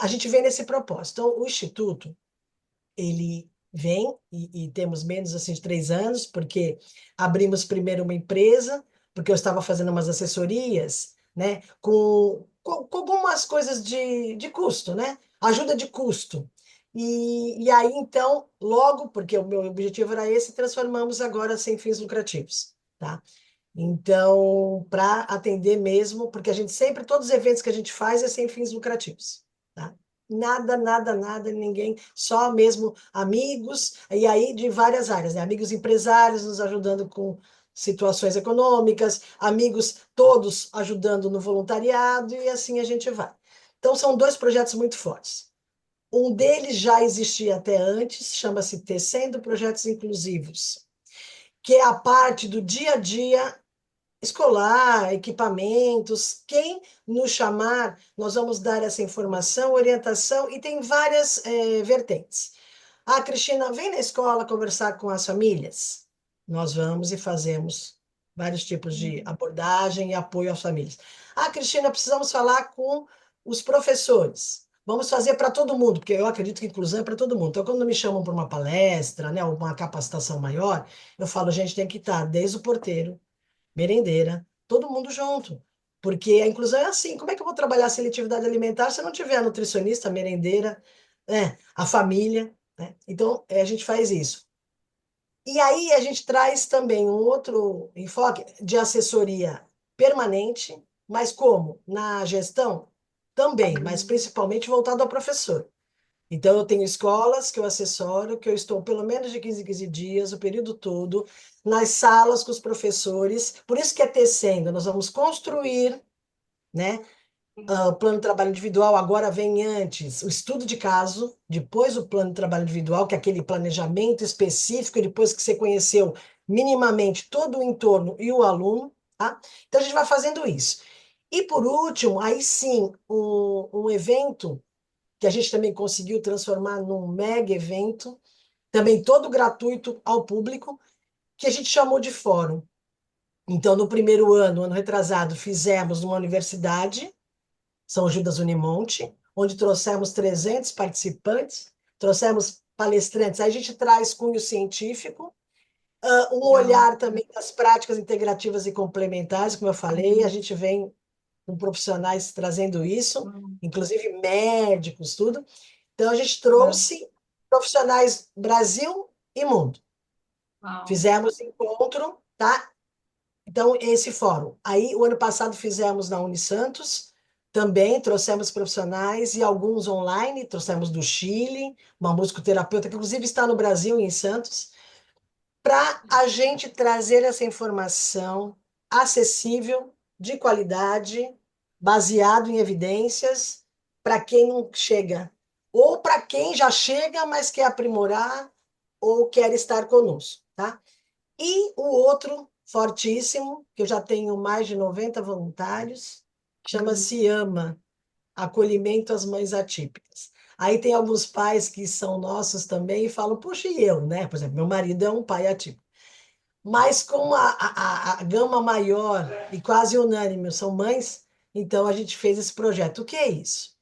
a gente vem nesse propósito. Então, o Instituto, ele vem e temos menos assim de 3 anos, porque abrimos primeiro uma empresa, porque eu estava fazendo umas assessorias, né, com algumas coisas de custo, né, ajuda de custo. E aí, então, logo, porque o meu objetivo era esse, transformamos agora sem fins lucrativos, tá? Então, para atender mesmo, porque a gente sempre, todos os eventos que a gente faz é sem fins lucrativos, tá? Nada, nada, nada, ninguém, só mesmo amigos, e aí de várias áreas, né? Amigos empresários nos ajudando com situações econômicas, amigos todos ajudando no voluntariado, e assim a gente vai. Então, são dois projetos muito fortes. Um deles já existia até antes, chama-se Tecendo Projetos Inclusivos, que é a parte do dia a dia escolar, equipamentos. Quem nos chamar, nós vamos dar essa informação, orientação, e tem várias vertentes. Ah, Cristina, vem na escola conversar com as famílias. Nós vamos e fazemos vários tipos de abordagem e apoio às famílias. Ah, Cristina, precisamos falar com os professores. vamos fazer para todo mundo, porque eu acredito que inclusão é para todo mundo. Então, quando me chamam para uma palestra, né, ou uma capacitação maior, eu falo, gente, tem que estar desde o porteiro, merendeira, todo mundo junto. Porque a inclusão é assim, como é que eu vou trabalhar a seletividade alimentar se eu não tiver a nutricionista, a merendeira, a família, né? Então, a gente faz isso. E aí a gente traz também um outro enfoque de assessoria permanente, mas como? Na gestão? Também, mas principalmente voltado ao professor. Então, eu tenho escolas que eu assessoro, que eu estou pelo menos de 15 em 15 dias, o período todo, nas salas com os professores. Por isso que é tecendo, nós vamos construir, né? O plano de trabalho individual agora vem antes o estudo de caso, depois o plano de trabalho individual, que é aquele planejamento específico, depois que você conheceu minimamente todo o entorno e o aluno, tá? Então, a gente vai fazendo isso. E, por último, aí sim, um evento que a gente também conseguiu transformar num mega evento, também todo gratuito ao público, que a gente chamou de fórum. Então, no primeiro ano, ano retrasado, fizemos numa universidade, São Judas Unimonte, onde trouxemos 300 participantes, trouxemos palestrantes. Aí a gente traz cunho científico, um Legal. olhar também das práticas integrativas e complementares, como eu falei, a gente vem com profissionais trazendo isso, Hum, inclusive médicos, tudo. Então, a gente legal. trouxe profissionais Brasil e mundo. Uau. Fizemos encontro, tá? Então, esse fórum. Aí, o ano passado fizemos na Unisantos, também trouxemos profissionais e alguns online, trouxemos do Chile, uma musicoterapeuta que inclusive está no Brasil, em Santos, para a gente trazer essa informação acessível, de qualidade, baseado em evidências, para quem não chega, ou para quem já chega, mas quer aprimorar ou quer estar conosco, tá? E o outro fortíssimo, que eu já tenho mais de 90 voluntários, chama-se AMA, Acolhimento às Mães Atípicas. Aí tem alguns pais que são nossos também e falam, puxa, e eu, né? Por exemplo, meu marido é um pai atípico. Mas como a gama maior e quase unânime são mães, então a gente fez esse projeto. O que é isso?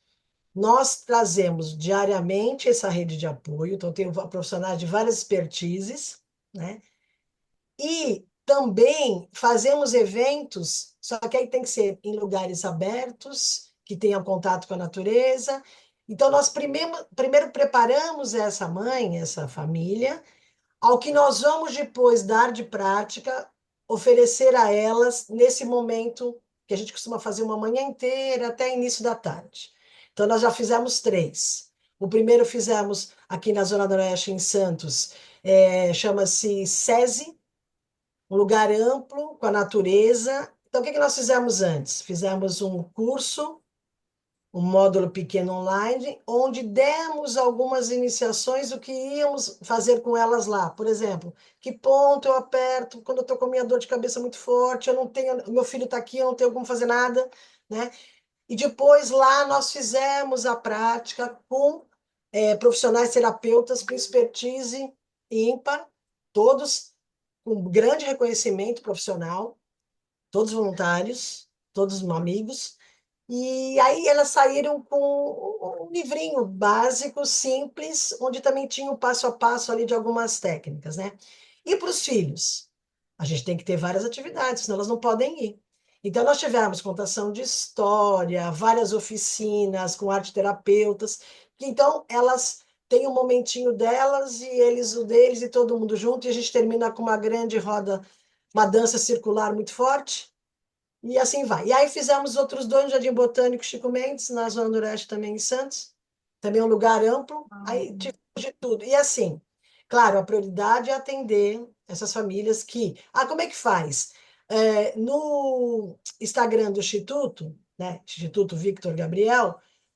Nós trazemos diariamente essa rede de apoio, então tem profissionais de várias expertises, né? E também fazemos eventos, só que aí tem que ser em lugares abertos, que tenham contato com a natureza. Então, nós primeiro preparamos essa mãe, essa família, ao que nós vamos depois dar de prática, oferecer a elas nesse momento que a gente costuma fazer uma manhã inteira até início da tarde. Então, nós já fizemos três. O primeiro fizemos aqui na Zona Noroeste, em Santos, chama-se SESI, um lugar amplo, com a natureza. Então, o que que nós fizemos antes? Fizemos um curso, um módulo pequeno online, onde demos algumas iniciações do que íamos fazer com elas lá. Por exemplo, que ponto eu aperto quando eu estou com minha dor de cabeça muito forte, eu não tenho, meu filho está aqui, eu não tenho como fazer nada, né? E depois lá nós fizemos a prática com profissionais terapeutas com expertise ímpar, todos com grande reconhecimento profissional, todos voluntários, todos amigos. E aí elas saíram com um livrinho básico, simples, onde também tinha o passo a passo ali de algumas técnicas, né? E para os filhos? A gente tem que ter várias atividades, senão elas não podem ir. Então, nós tivemos contação de história, várias oficinas com arte-terapeutas, que então elas têm um momentinho delas e eles o deles e todo mundo junto, e a gente termina com uma grande roda, uma dança circular muito forte, e assim vai. E aí fizemos outros dois no Jardim Botânico Chico Mendes, na Zona Noroeste também em Santos, também um lugar amplo, Uau. aí tivemos de tudo. E assim, claro, a prioridade é atender essas famílias que... Ah, como é que faz? No Instagram do Instituto, né, Instituto Victor Gabriel,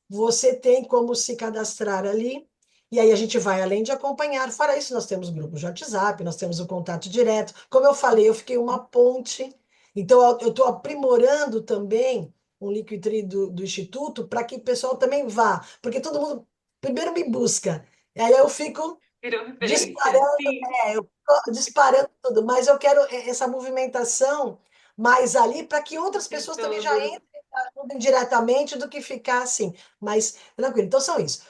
você tem como se cadastrar ali, e aí a gente vai além de acompanhar. Fora isso, nós temos grupos de WhatsApp, nós temos o contato direto. Como eu falei, eu fiquei uma ponte, então eu estou aprimorando também um Linktree do Instituto para que o pessoal também vá, porque todo mundo primeiro me busca, e aí eu fico Virou referência. disparando, Sim. eu fico disparando tudo, mas eu quero essa movimentação mais ali para que outras De pessoas também já todos. entrem ajuda indiretamente do que ficar assim. Mas, tranquilo. Então, são isso.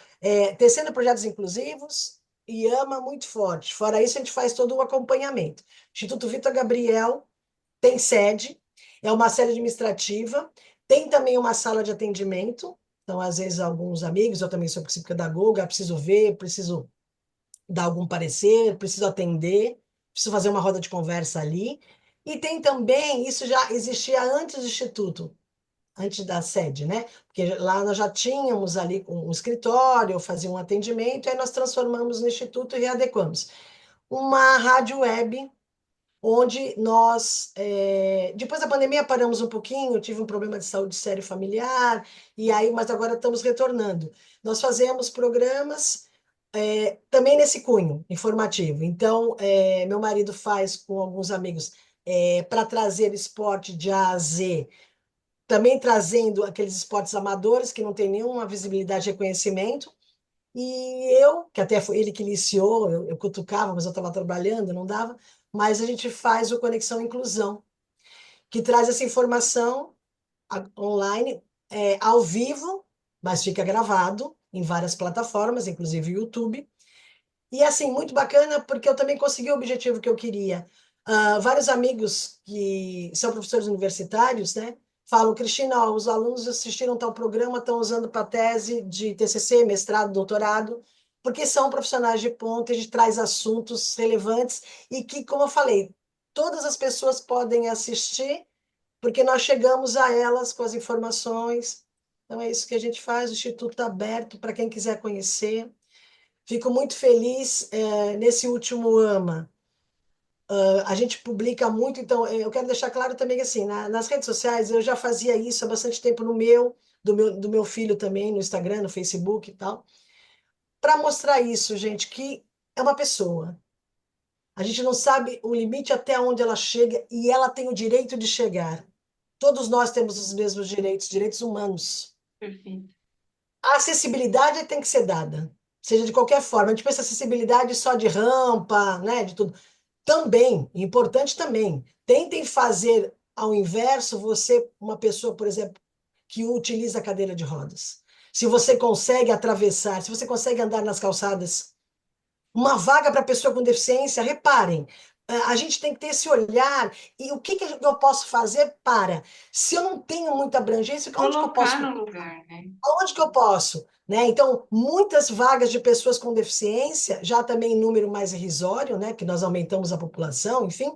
Tecendo projetos inclusivos e ama muito forte. Fora isso, a gente faz todo o acompanhamento. Instituto Vitor Gabriel tem sede, é uma sede administrativa, tem também uma sala de atendimento. Então, às vezes, alguns amigos, eu também sou psicopedagoga, preciso ver, preciso dar algum parecer, preciso atender, preciso fazer uma roda de conversa ali. E tem também, isso já existia antes do Instituto, antes da sede, né? Porque lá nós já tínhamos ali um escritório, fazia um atendimento, aí nós transformamos no Instituto e readequamos. Uma rádio web onde nós, depois da pandemia, paramos um pouquinho, tive um problema de saúde sério familiar, e aí, mas agora estamos retornando. Nós fazemos programas também nesse cunho informativo. Então, meu marido faz com alguns amigos para trazer esporte de A a Z, também trazendo aqueles esportes amadores que não tem nenhuma visibilidade e reconhecimento. E eu, que até foi ele que iniciou, eu cutucava, mas eu estava trabalhando, não dava, mas a gente faz o Conexão Inclusão, que traz essa informação online, ao vivo, mas fica gravado em várias plataformas, inclusive YouTube. E assim, muito bacana, porque eu também consegui o objetivo que eu queria. Vários amigos que são professores universitários, né, falam, Cristina, ó, os alunos assistiram tal programa, estão usando para tese de TCC, mestrado, doutorado, porque são profissionais de ponta, a gente traz assuntos relevantes e que, como eu falei, todas as pessoas podem assistir, porque nós chegamos a elas com as informações. Então, é isso que a gente faz, o Instituto está aberto para quem quiser conhecer. Fico muito feliz nesse último AMA. A gente publica muito, então eu quero deixar claro também que assim, nas redes sociais eu já fazia isso há bastante tempo no do meu filho também, no Instagram, no Facebook e tal, para mostrar isso, gente, que é uma pessoa. A gente não sabe o limite até onde ela chega e ela tem o direito de chegar. Todos nós temos os mesmos direitos, direitos humanos. Perfeito. A acessibilidade tem que ser dada, seja de qualquer forma. A gente pensa acessibilidade só de rampa, né, de tudo. Também, importante também. Tentem fazer ao inverso, você, uma pessoa, por exemplo, que utiliza a cadeira de rodas. Se você consegue atravessar, se você consegue andar nas calçadas, uma vaga para pessoa com deficiência, reparem, a gente tem que ter esse olhar e o que que eu posso fazer para, se eu não tenho muita abrangência, onde que eu Colocar posso no lugar, né? Onde que eu posso? Né? Então, muitas vagas de pessoas com deficiência, já também em número mais irrisório, né? Que nós aumentamos a população, enfim,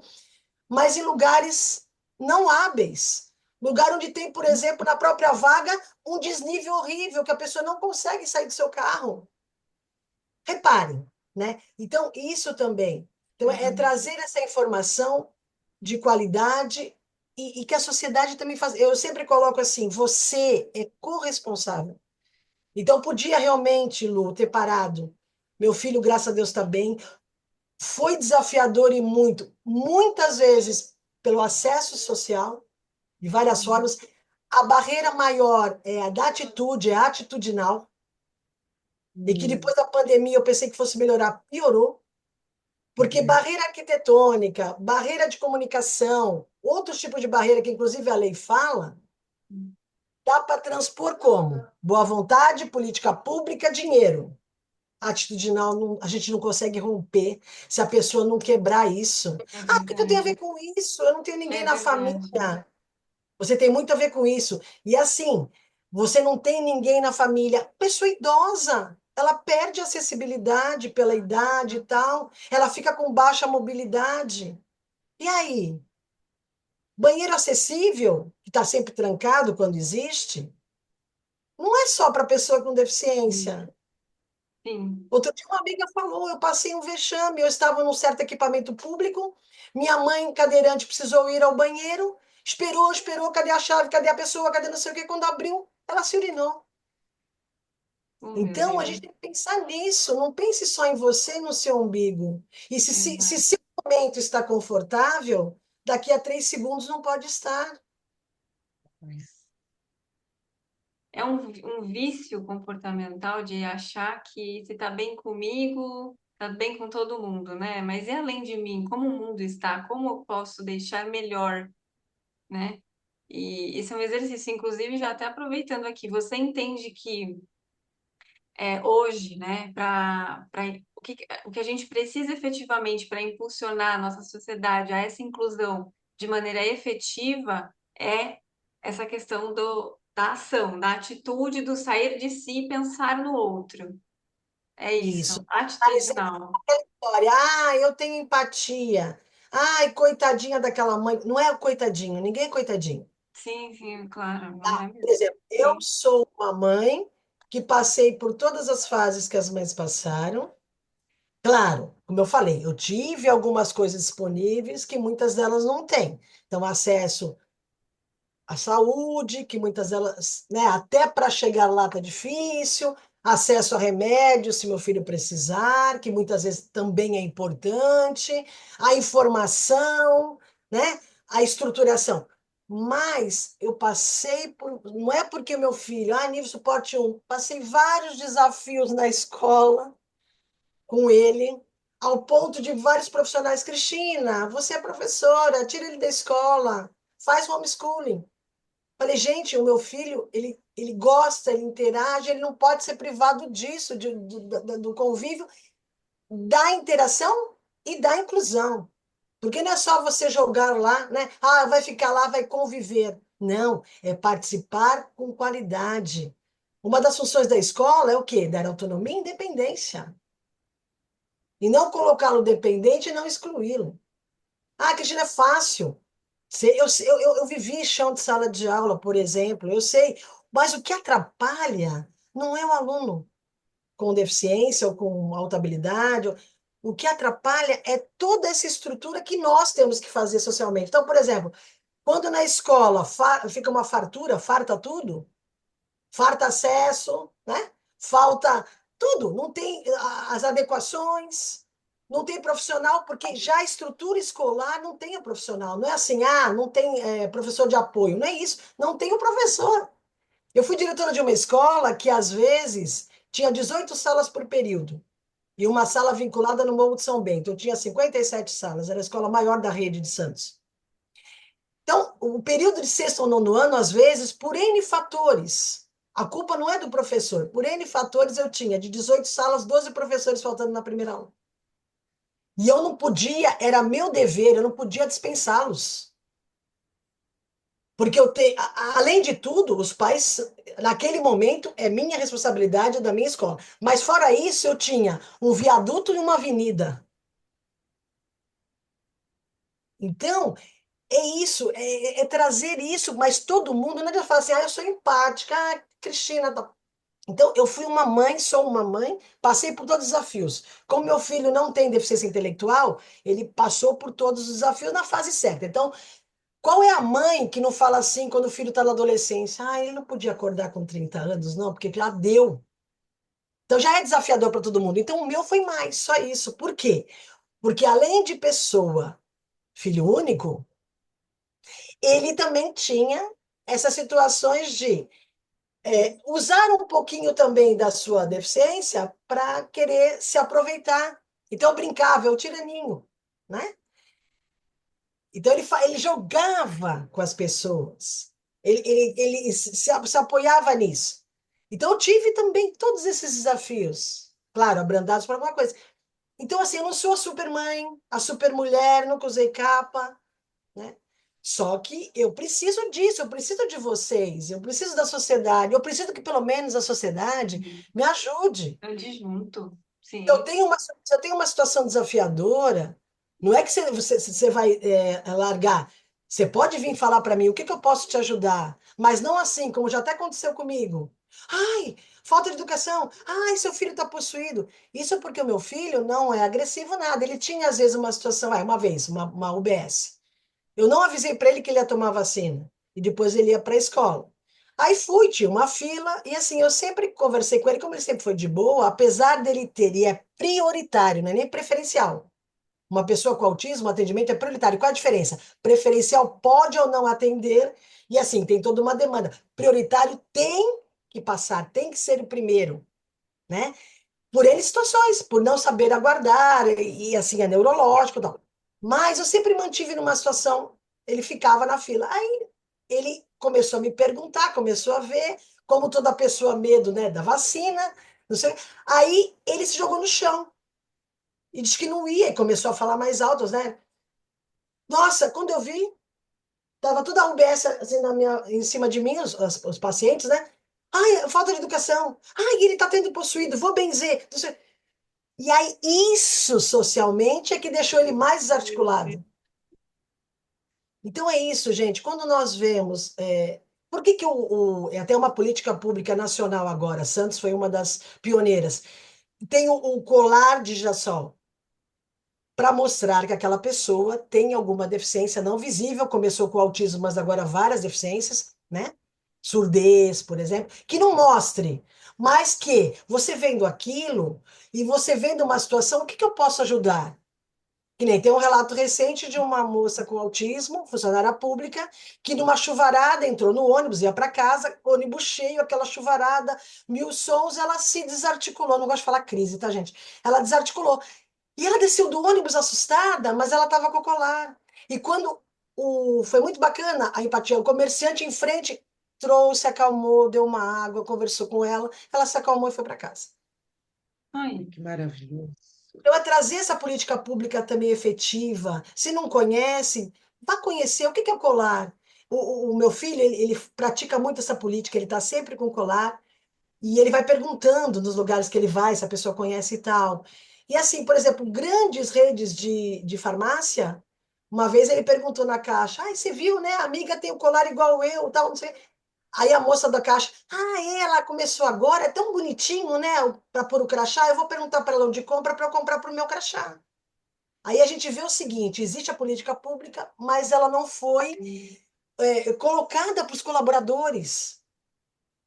mas em lugares não hábeis. Lugar onde tem, por exemplo, na própria vaga, um desnível horrível, que a pessoa não consegue sair do seu carro. Reparem, né? Então, isso também. Então, é Uhum. trazer essa informação de qualidade e que a sociedade também faz. Eu sempre coloco assim: você é corresponsável. Então, podia realmente, Lu, ter parado. Meu filho, graças a Deus, está bem. Foi desafiador e muitas vezes, pelo acesso social, de várias Uhum. formas. A barreira maior é a da atitude, é atitudinal, e que Uhum. depois da pandemia eu pensei que fosse melhorar, piorou, porque barreira arquitetônica, barreira de comunicação, outros tipos de barreira que, inclusive, a lei fala, dá para transpor como? Boa vontade, política pública, dinheiro. Atitudinal, a gente não consegue romper se a pessoa não quebrar isso. É Ah, o que que eu tenho a ver verdade. com isso? Eu não tenho ninguém É na verdade. família. Você tem muito a ver com isso. E assim, você não tem ninguém na família. Pessoa idosa, ela perde acessibilidade pela idade e tal, ela fica com baixa mobilidade. E aí? Banheiro acessível, que está sempre trancado quando existe, não é só para pessoa com deficiência. Sim. Outro dia uma amiga falou, eu passei um vexame, eu estava num certo equipamento público, minha mãe, cadeirante, precisou ir ao banheiro, esperou, esperou, cadê a chave, cadê a pessoa, cadê não sei o quê, quando abriu, ela se urinou. Oh, meu Então, a Deus. gente tem que pensar nisso, não pense só em você e no seu umbigo. E se Exato. seu momento está confortável, daqui a 3 segundos não pode estar. É um vício comportamental de achar que se tá bem comigo, tá bem com todo mundo, né? Mas e além de mim? Como o mundo está? Como eu posso deixar melhor, né? E isso é um exercício, inclusive, já até aproveitando aqui, você entende que hoje, né, o que a gente precisa efetivamente para impulsionar a nossa sociedade a essa inclusão de maneira efetiva é essa questão da ação, da atitude, do sair de si e pensar no outro. É isso, Isso. Mas é atitudinal. história. Eu tenho empatia. Ai, coitadinha daquela mãe. Não é coitadinho, ninguém é coitadinho. Sim, sim, claro, não é Por mesmo? exemplo, eu Sim, sou uma mãe que passei por todas as fases que as mães passaram. Claro, como eu falei, eu tive algumas coisas disponíveis que muitas delas não têm. Então, acesso à saúde, que muitas delas, né, até para chegar lá tá difícil, acesso a remédios, se meu filho precisar, que muitas vezes também é importante, a informação, né, a estruturação. Mas eu passei por, não é porque meu filho, nível suporte um, passei vários desafios na escola com ele, ao ponto de vários profissionais, Cristina, você é professora, tira ele da escola, faz homeschooling. Falei, gente, o meu filho, ele gosta, ele interage, ele não pode ser privado disso, do convívio, da interação e da inclusão. Porque não é só você jogar lá, né? Vai ficar lá, vai conviver. Não, é participar com qualidade. Uma das funções da escola é o quê? Dar autonomia e independência. E não colocá-lo dependente e não excluí-lo. Cristina, é fácil. Eu vivi chão de sala de aula, por exemplo, eu sei, mas o que atrapalha não é o aluno com deficiência ou com alta habilidade. O que atrapalha é toda essa estrutura que nós temos que fazer socialmente. Então, por exemplo, quando na escola fica uma fartura, farta tudo, falta acesso, né? Falta tudo, não tem as adequações, não tem profissional, porque já a estrutura escolar não tem o profissional. Não é assim, não tem professor de apoio, não é isso, não tem o professor. Eu fui diretora de uma escola que, às vezes, tinha 18 salas por período, e uma sala vinculada no Morro de São Bento. Eu tinha 57 salas, era a escola maior da rede de Santos. Então, o período de sexto ou nono ano, às vezes, por N fatores, a culpa não é do professor, por N fatores eu tinha de 18 salas, 12 professores faltando na primeira aula. E eu não podia, era meu dever, eu não podia dispensá-los. Porque além de tudo, os pais, naquele momento, é minha responsabilidade, é da minha escola. Mas fora isso, eu tinha um viaduto e uma avenida. Então, é isso, é trazer isso, mas todo mundo, não adianta falar assim, eu sou empática, Cristina, tá. Então, eu fui uma mãe, sou uma mãe, passei por todos os desafios. Como meu filho não tem deficiência intelectual, ele passou por todos os desafios na fase certa. Então, qual é a mãe que não fala assim quando o filho está na adolescência? Ele não podia acordar com 30 anos, não, porque já deu. Então, já é desafiador para todo mundo. Então, o meu foi mais, só isso. Por quê? Porque além de pessoa, filho único, ele também tinha essas situações de usar um pouquinho também da sua deficiência para querer se aproveitar. Então, eu brincava, eu tiraninho, né? Então, ele jogava com as pessoas. Ele se apoiava nisso. Então, eu tive também todos esses desafios. Claro, abrandados por alguma coisa. Então, assim, eu não sou a supermãe, a supermulher, nunca usei capa, né? Só que eu preciso disso, eu preciso de vocês, eu preciso da sociedade, eu preciso que pelo menos a sociedade Sim. me ajude. Ande junto. Eu Sim. tenho uma, se eu tenho uma situação desafiadora, não é que você vai largar. Você pode vir falar para mim o que que eu posso te ajudar, mas não assim, como já até aconteceu comigo. Ai, falta de educação. Ai, seu filho está possuído. Isso é porque o meu filho não é agressivo nada. Ele tinha, às vezes, uma situação, uma vez, uma UBS. Eu não avisei para ele que ele ia tomar vacina. E depois ele ia para a escola. Aí fui, tinha uma fila, e assim, eu sempre conversei com ele, como ele sempre foi de boa, apesar dele ter, e é prioritário, não é nem preferencial. Uma pessoa com autismo, o atendimento é prioritário. Qual a diferença? Preferencial pode ou não atender, e assim, tem toda uma demanda. Prioritário tem que passar, tem que ser o primeiro, né? Por N situações, por não saber aguardar, e assim, é neurológico e tal. Mas eu sempre mantive numa situação, ele ficava na fila. Aí ele começou a me perguntar, começou a ver, como toda pessoa, medo, né, da vacina, não sei. Aí ele se jogou no chão e disse que não ia, e começou a falar mais alto, né? Nossa, quando eu vi, tava toda a UBS assim, em cima de mim, os pacientes, né? Ai, falta de educação. Ai, ele tá tendo possuído, vou benzer. Não sei. E aí, isso socialmente é que deixou ele mais desarticulado. Então é isso, gente. Quando nós vemos. Por que que é até uma política pública nacional agora? Santos foi uma das pioneiras. Tem o colar de girassol para mostrar que aquela pessoa tem alguma deficiência não visível. Começou com o autismo, mas agora várias deficiências, né? Surdez, por exemplo, que não mostre, mas que você vendo aquilo e você vendo uma situação, o que que eu posso ajudar? Que nem tem um relato recente de uma moça com autismo, funcionária pública, que numa chuvarada entrou no ônibus, ia para casa, ônibus cheio, aquela chuvarada, mil sons, ela se desarticulou. Não gosto de falar crise, tá, gente? Ela desarticulou. E ela desceu do ônibus assustada, mas ela estava com o colar. E quando foi muito bacana a empatia, o comerciante em frente trouxe, acalmou, deu uma água, conversou com ela se acalmou e foi para casa. Ai, Que maravilhoso. Então, é trazer essa política pública também efetiva. Se não conhece, vá conhecer o que que é o colar. O meu filho, ele pratica muito essa política, ele está sempre com colar e ele vai perguntando nos lugares que ele vai, se a pessoa conhece e tal. E assim, por exemplo, grandes redes de farmácia, uma vez ele perguntou na caixa, ah, você viu, né? A amiga tem o colar igual eu, tal, não sei. Aí a moça da caixa, ela começou agora, é tão bonitinho, né? Para pôr o crachá, eu vou perguntar para ela onde compra para eu comprar para o meu crachá. Aí a gente vê o seguinte: existe a política pública, mas ela não foi colocada para os colaboradores.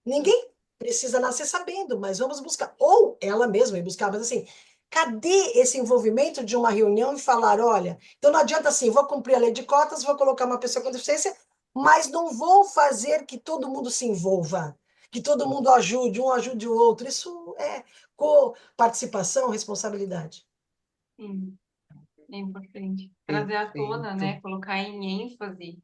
Ninguém precisa nascer sabendo, mas vamos buscar. Ou ela mesma ir buscar, mas assim, cadê esse envolvimento de uma reunião e falar, olha, então não adianta assim, vou cumprir a lei de cotas, vou colocar uma pessoa com deficiência, mas não vou fazer que todo mundo se envolva, que todo mundo ajude, um ajude o outro. Isso é co-participação, responsabilidade. sim, é importante. Trazer à tona, Perfeito. né? Colocar em ênfase,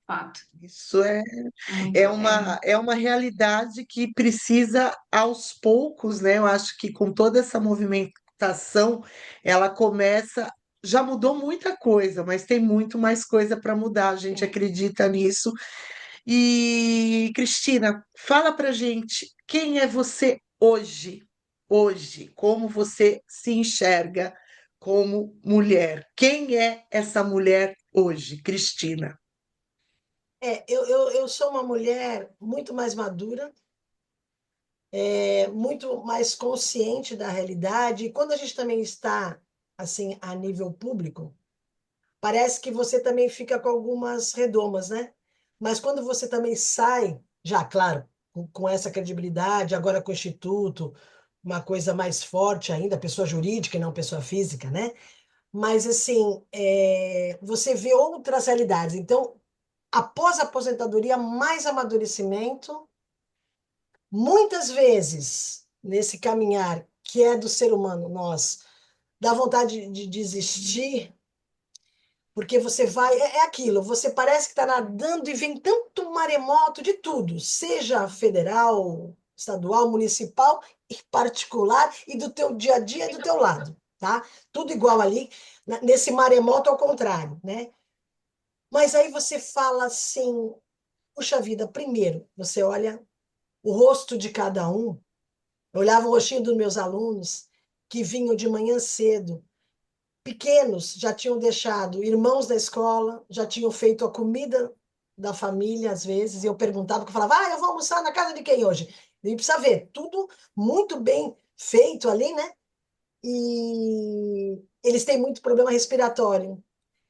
fato. Isso é, Muito, é uma realidade que precisa aos poucos, né? Eu acho que com toda essa movimentação, ela começa. Já mudou muita coisa, mas tem muito mais coisa para mudar. A gente é. acredita nisso. E, Cristina, fala pra gente quem é você hoje? Hoje, como você se enxerga como mulher? Quem é essa mulher hoje, Cristina? Eu sou uma mulher muito mais madura, muito mais consciente da realidade, e quando a gente também está, assim, a nível público, parece que você também fica com algumas redomas, né? Mas quando você também sai, já, claro, com essa credibilidade, agora com o Instituto, uma coisa mais forte ainda, pessoa jurídica e não pessoa física, né? Mas, assim, você vê outras realidades. Então, após a aposentadoria, mais amadurecimento, muitas vezes, nesse caminhar que é do ser humano, nós, dá vontade de desistir, porque você vai, é aquilo, você parece que está nadando e vem tanto maremoto de tudo, seja federal, estadual, municipal e particular, e do teu dia a dia e do teu lado, tá? Tudo igual ali, nesse maremoto ao contrário, né? Mas aí você fala assim, puxa vida, primeiro, você olha o rosto de cada um. Eu olhava o rostinho dos meus alunos que vinham de manhã cedo, pequenos, já tinham deixado irmãos da escola, já tinham feito a comida da família, às vezes, e eu perguntava, porque eu falava, eu vou almoçar na casa de quem hoje? E precisa ver, tudo muito bem feito ali, né? E eles têm muito problema respiratório.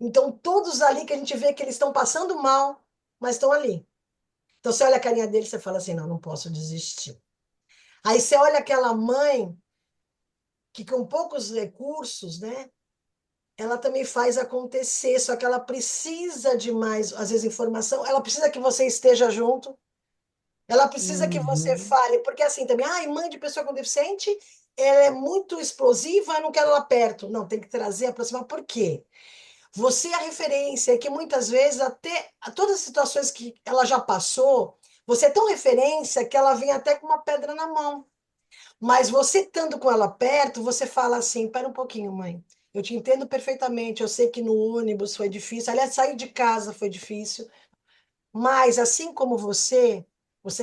Então, todos ali que a gente vê que eles estão passando mal, mas estão ali. Então, você olha a carinha deles, você fala assim, não, não posso desistir. Aí você olha aquela mãe que com poucos recursos, né, ela também faz acontecer, só que ela precisa de mais, às vezes, informação, ela precisa que você esteja junto, ela precisa que você Uhum. fale, porque assim também, mãe de pessoa com deficiente, ela é muito explosiva, eu não quero ela perto. Não, tem que trazer, aproximar. Por quê? Você é a referência, que muitas vezes até todas as situações que ela já passou, você é tão referência que ela vem até com uma pedra na mão. Mas você estando com ela perto, você fala assim: pera um pouquinho, mãe. Eu te entendo perfeitamente. Eu sei que no ônibus foi difícil. Aliás, sair de casa foi difícil. Mas, assim como você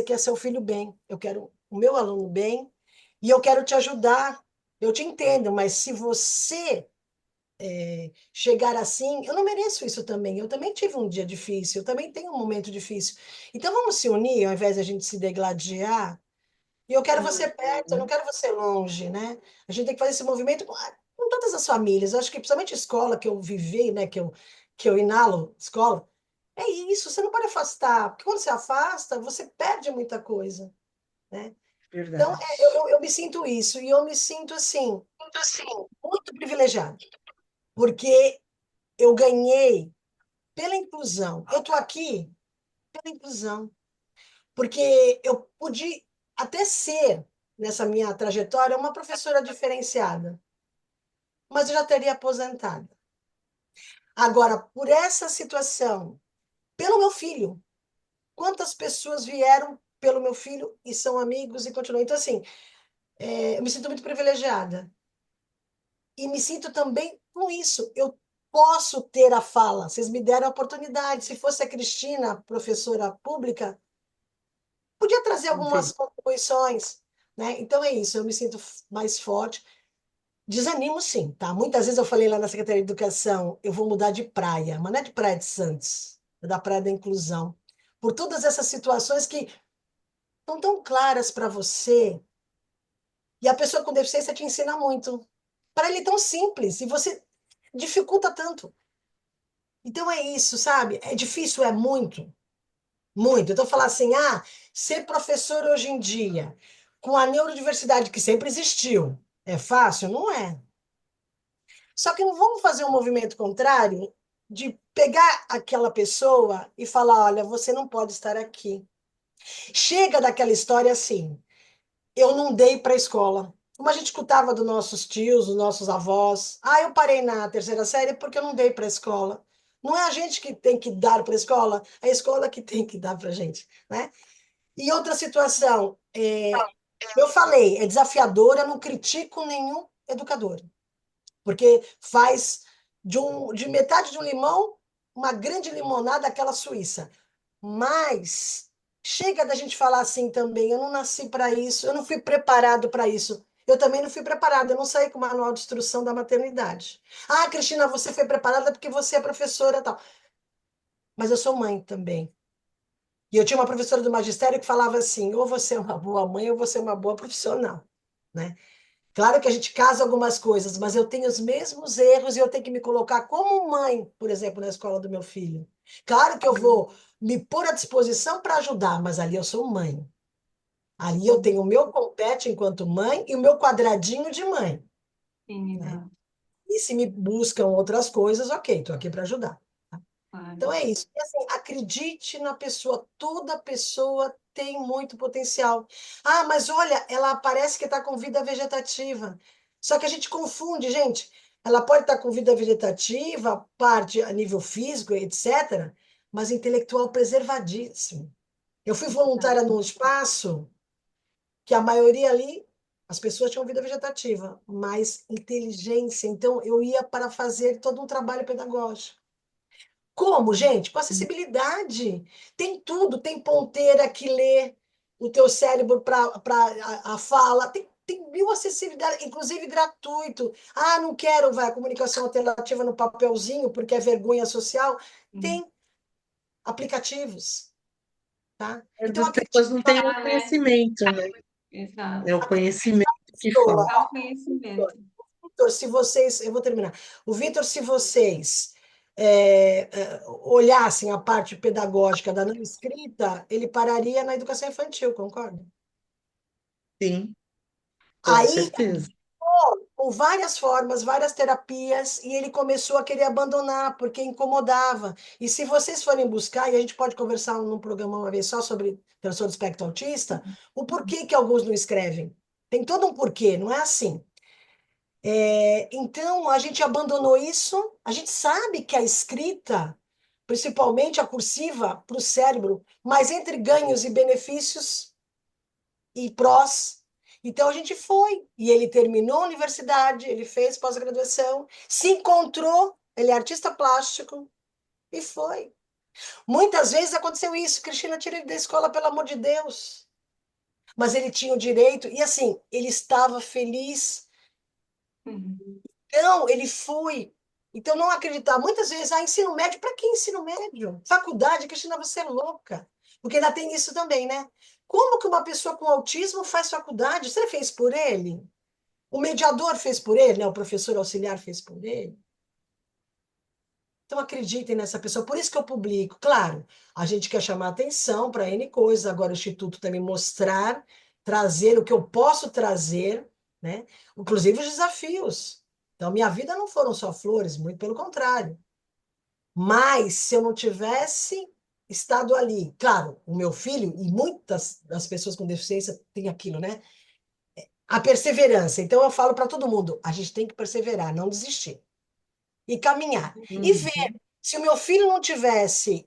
quer seu filho bem. Eu quero o meu aluno bem e eu quero te ajudar. Eu te entendo, mas se você chegar assim, eu não mereço isso também. Eu também tive um dia difícil, eu também tenho um momento difícil. Então vamos se unir, ao invés de a gente se degladiar. E eu quero você perto, eu não Uhum. quero você longe, né? A gente tem que fazer esse movimento com todas as famílias. Eu acho que principalmente escola que eu vivi, né? Que eu inalo escola. É isso, você não pode afastar, porque quando você afasta, você perde muita coisa, né? Então, Verdade. eu me sinto isso, e eu me sinto assim, muito privilegiada, porque eu ganhei pela inclusão. Eu estou aqui pela inclusão, porque eu pude até ser, nessa minha trajetória, uma professora diferenciada, mas eu já teria aposentado. Agora, por essa situação, pelo meu filho, quantas pessoas vieram pelo meu filho e são amigos e continuam. Então, assim, eu me sinto muito privilegiada. E me sinto também com isso. Eu posso ter a fala. Vocês me deram a oportunidade. Se fosse a Cristina, professora pública, podia trazer Não algumas teria. contribuições, né? Então é isso, eu me sinto mais forte. Desanimo sim, tá? Muitas vezes eu falei lá na Secretaria de Educação, eu vou mudar de praia, mas não é de Praia de Santos, é da Praia da Inclusão. Por todas essas situações que estão tão claras para você, e a pessoa com deficiência te ensina muito. Para ele é tão simples, e você dificulta tanto. Então é isso, sabe? É difícil, é muito. Muito. Então, falar assim, ser professor hoje em dia, com a neurodiversidade que sempre existiu, é fácil? Não é. Só que não vamos fazer um movimento contrário de pegar aquela pessoa e falar: olha, você não pode estar aqui. Chega daquela história assim, eu não dei para a escola. Como a gente escutava dos nossos tios, dos nossos avós. Eu parei na terceira série porque eu não dei para a escola. Não é a gente que tem que dar para a escola, é a escola que tem que dar para a gente, né? E outra situação, eu falei, é desafiadora, não critico nenhum educador, porque faz de metade de um limão uma grande limonada, aquela Suíça. Mas chega da gente falar assim também, eu não nasci para isso, eu não fui preparado para isso. Eu também não fui preparada, eu não saí com o manual de instrução da maternidade. Cristina, você foi preparada porque você é professora e tal. Mas eu sou mãe também. E eu tinha uma professora do magistério que falava assim: ou você é uma boa mãe ou você é uma boa profissional, né? Claro que a gente casa algumas coisas, mas eu tenho os mesmos erros e eu tenho que me colocar como mãe, por exemplo, na escola do meu filho. Claro que eu vou me pôr à disposição para ajudar, mas ali eu sou mãe. Ali eu tenho o meu compete enquanto mãe e o meu quadradinho de mãe, Sim, né? exato. E se me buscam outras coisas, ok, estou aqui para ajudar. Claro. Então é isso. E, assim, acredite na pessoa. Toda pessoa tem muito potencial. Mas olha, ela parece que está com vida vegetativa. Só que a gente confunde, gente. Ela pode estar com vida vegetativa, parte a nível físico, etc., mas intelectual preservadíssimo. Eu fui voluntária num espaço que a maioria ali, as pessoas tinham vida vegetativa, mas inteligência. Então, eu ia para fazer todo um trabalho pedagógico. Como, gente? Com acessibilidade. Tem tudo, tem ponteira que lê o teu cérebro para a fala, tem mil acessibilidade, inclusive gratuito. Não quero, vai, a comunicação alternativa no papelzinho, porque é vergonha social. Sim. Tem aplicativos, tá? Então, As pessoas não acredita, têm o Ah, né? conhecimento, né? É Exato. o conhecimento que pessoa. falta. Buscar o conhecimento. Vitor, se vocês, eu vou terminar. O Vitor, se vocês olhassem a parte pedagógica da não escrita, ele pararia na educação infantil, concorda? Sim, com Aí, certeza. com várias formas, várias terapias, e ele começou a querer abandonar, porque incomodava. E se vocês forem buscar, e a gente pode conversar num programa uma vez só sobre transtorno do espectro autista, o porquê que alguns não escrevem. Tem todo um porquê, não é assim. Então, a gente abandonou isso. A gente sabe que a escrita, principalmente a cursiva, para o cérebro, mas entre ganhos e benefícios e prós. Então, a gente foi. E ele terminou a universidade, ele fez pós-graduação, se encontrou, ele é artista plástico e foi. Muitas vezes aconteceu isso. Cristina, tira ele da escola, pelo amor de Deus. Mas ele tinha o direito, e assim, ele estava feliz. Uhum. Então, ele foi. Então, não acreditar. Muitas vezes, ensino médio, para que ensino médio? Faculdade, Cristina, você é louca. Porque ainda tem isso também, né? Como que uma pessoa com autismo faz faculdade? Você fez por ele? O mediador fez por ele, né? O professor auxiliar fez por ele. Então, acreditem nessa pessoa. Por isso que eu publico. Claro, a gente quer chamar atenção para N coisas. Agora, o Instituto também mostrar, trazer o que eu posso trazer, né? Inclusive os desafios. Então, minha vida não foram só flores, muito pelo contrário. Mas, se eu não tivesse estado ali, claro, o meu filho e muitas das pessoas com deficiência têm aquilo, né? A perseverança. Então, eu falo para todo mundo: a gente tem que perseverar, não desistir e caminhar. E ver Uhum. se o meu filho não tivesse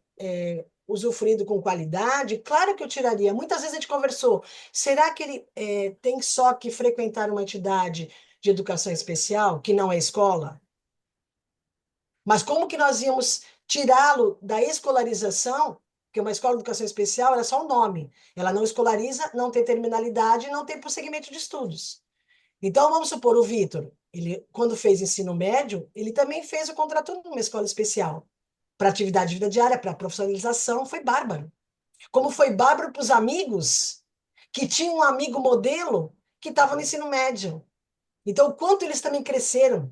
usufruído com qualidade, claro que eu tiraria. Muitas vezes a gente conversou, será que ele tem só que frequentar uma entidade de educação especial, que não é escola? Mas como que nós íamos tirá-lo da escolarização? Porque uma escola de educação especial era só um nome. Ela não escolariza, não tem terminalidade, não tem prosseguimento de estudos. Então, vamos supor, o Vitor, ele, quando fez ensino médio, ele também fez o contrato numa escola especial. Para atividade de vida diária, para profissionalização, foi bárbaro. Como foi bárbaro para os amigos, que tinham um amigo modelo que estava no ensino médio. Então, o quanto eles também cresceram.